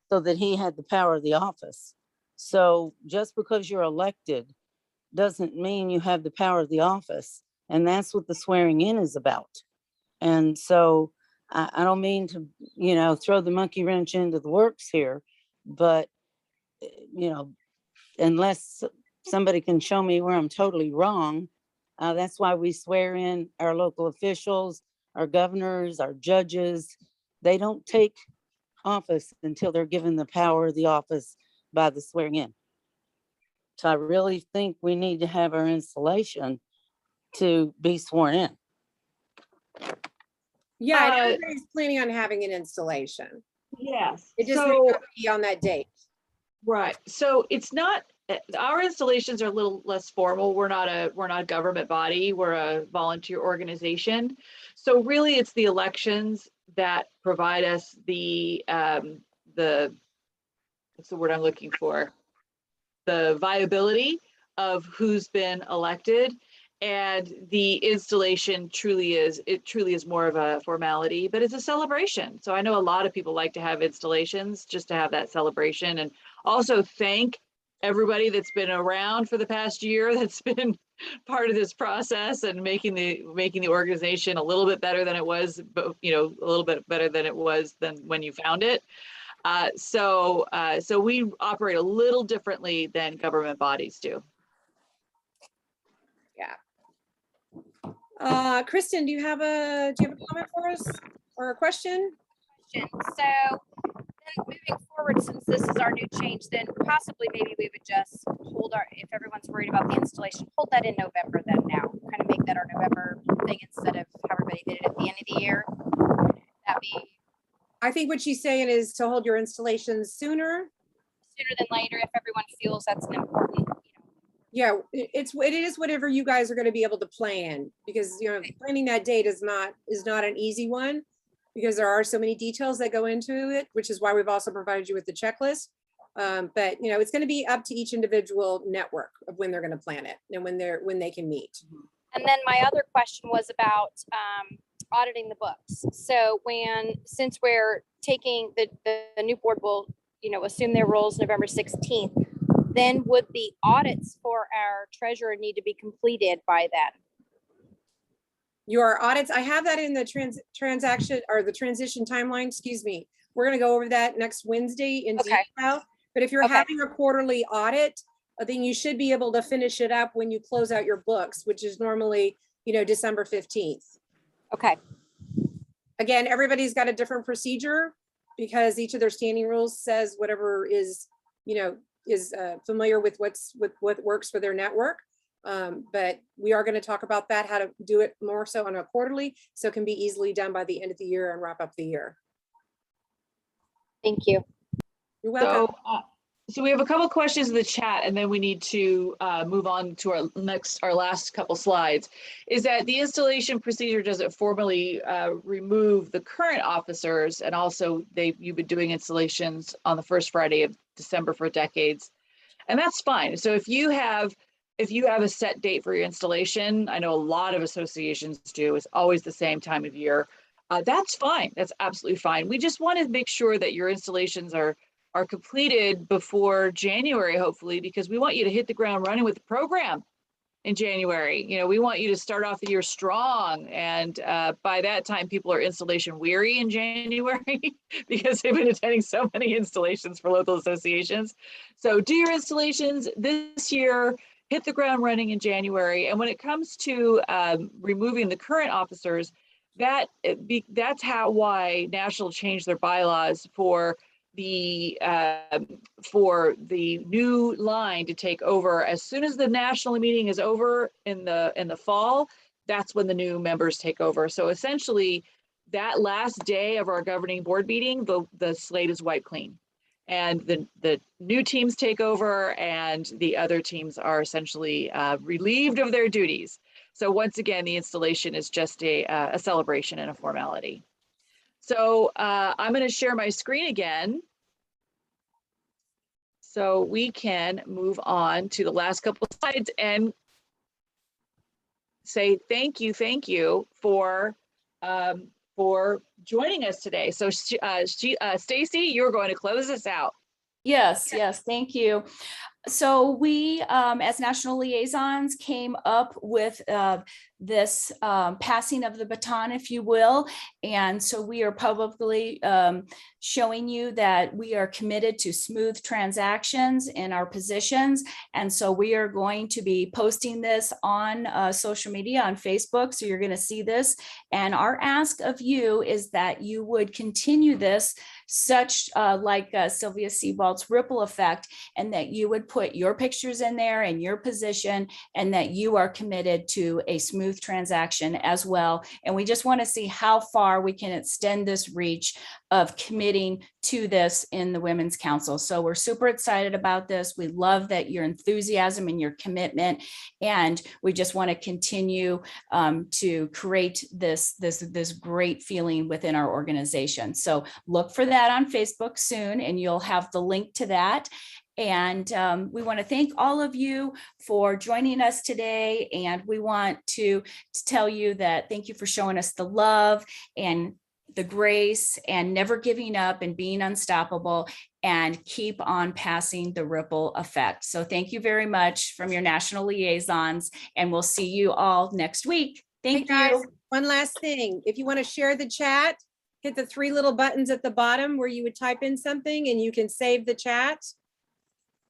so that he had the power of the office. So just because you're elected doesn't mean you have the power of the office. And that's what the swearing in is about. And so I don't mean to, throw the monkey wrench into the works here, but, unless somebody can show me where I'm totally wrong, that's why we swear in our local officials, our governors, our judges. They don't take office until they're given the power of the office by the swearing in. So I really think we need to have our installation to be sworn in. Yeah, everybody's planning on having an installation. Yes. It just may not be on that date. Right. So it's not, our installations are a little less formal. We're not a government body. We're a volunteer organization. So really it's the elections that provide us the what's the word I'm looking for? The viability of who's been elected. And the installation truly is more of a formality, but it's a celebration. So I know a lot of people like to have installations just to have that celebration, and also thank everybody that's been around for the past year, that's been part of this process and making the organization a little bit better than it was, but a little bit better than it was than when you found it. So we operate a little differently than government bodies do. Yeah. Kristen, do you have a comment for us or a question? So then moving forward, since this is our new change, then possibly maybe we would just hold if everyone's worried about the installation, hold that in November then now, kind of make that our November thing instead of how everybody did it at the end of the year. That'd be. I think what she's saying is to hold your installations sooner than later if everyone feels that's an important. Yeah, it is whatever you guys are going to be able to plan, because planning that date is not an easy one, because there are so many details that go into it, which is why we've also provided you with the checklist. But it's going to be up to each individual network of when they're going to plan it and when they can meet. And then my other question was about auditing the books. So since we're taking the new board will assume their roles November 16th. Then would the audits for our treasurer need to be completed by then? Your audits, I have that in the transaction or the transition timeline, excuse me. We're going to go over that next Wednesday in detail. But if you're having a quarterly audit, then you should be able to finish it up when you close out your books, which is normally, December 15th. Okay. Again, everybody's got a different procedure because each of their standing rules says whatever is, is familiar with what works for their network. But we are going to talk about that, how to do it more so on a quarterly, so it can be easily done by the end of the year and wrap up the year. Thank you. You're welcome. So we have a couple of questions in the chat, and then we need to move on to our last couple slides. Is that the installation procedure doesn't formally remove the current officers, and also you've been doing installations on the first Friday of December for decades, and that's fine. So if you have a set date for your installation, I know a lot of associations do, it's always the same time of year. That's fine. That's absolutely fine. We just want to make sure that your installations are completed before January, hopefully, because we want you to hit the ground running with the program in January. We want you to start off the year strong. And by that time, people are installation weary in January because they've been attending so many installations for local associations. So do your installations this year, hit the ground running in January. And when it comes to removing the current officers, that's why National changed their bylaws for the new line to take over. As soon as the national meeting is over in the fall, that's when the new members take over. So essentially, that last day of our governing board meeting, the slate is wiped clean, and the new teams take over, and the other teams are essentially relieved of their duties. So once again, the installation is just a celebration and a formality. So I'm going to share my screen again, so we can move on to the last couple of slides and say thank you for joining us today. So Stacey, you're going to close us out. Yes, thank you. So we, as national liaisons, came up with this passing of the baton, if you will. And so we are publicly showing you that we are committed to smooth transactions in our positions. And so we are going to be posting this on social media, on Facebook. So you're going to see this. And our ask of you is that you would continue this, such like Sylvia Sebald's ripple effect, and that you would put your pictures in there and your position, and that you are committed to a smooth transaction as well. And we just want to see how far we can extend this reach of committing to this in the Women's Council. So we're super excited about this. We love that your enthusiasm and your commitment, and we just want to continue to create this great feeling within our organization. So look for that on Facebook soon, and you'll have the link to that. And we want to thank all of you for joining us today. And we want to tell you that thank you for showing us the love and the grace and never giving up and being unstoppable, and keep on passing the ripple effect. So thank you very much from your national liaisons, and we'll see you all next week. Thank Hey, you. guys, one last thing. If you want to share the chat, hit the 3 little buttons at the bottom where you would type in something and you can save the chat.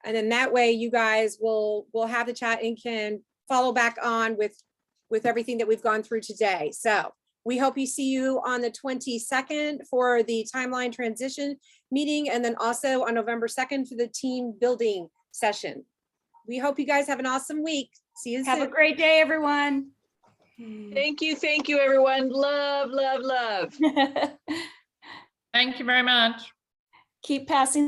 And then that way you guys will have the chat and can follow back on with everything that we've gone through today. So we hope you see you on the 22nd for the timeline transition meeting, and then also on November 2nd for the team building session. We hope you guys have an awesome week. See you soon. Have a great day, everyone. Thank you, everyone. Love. Thank you very much. Keep passing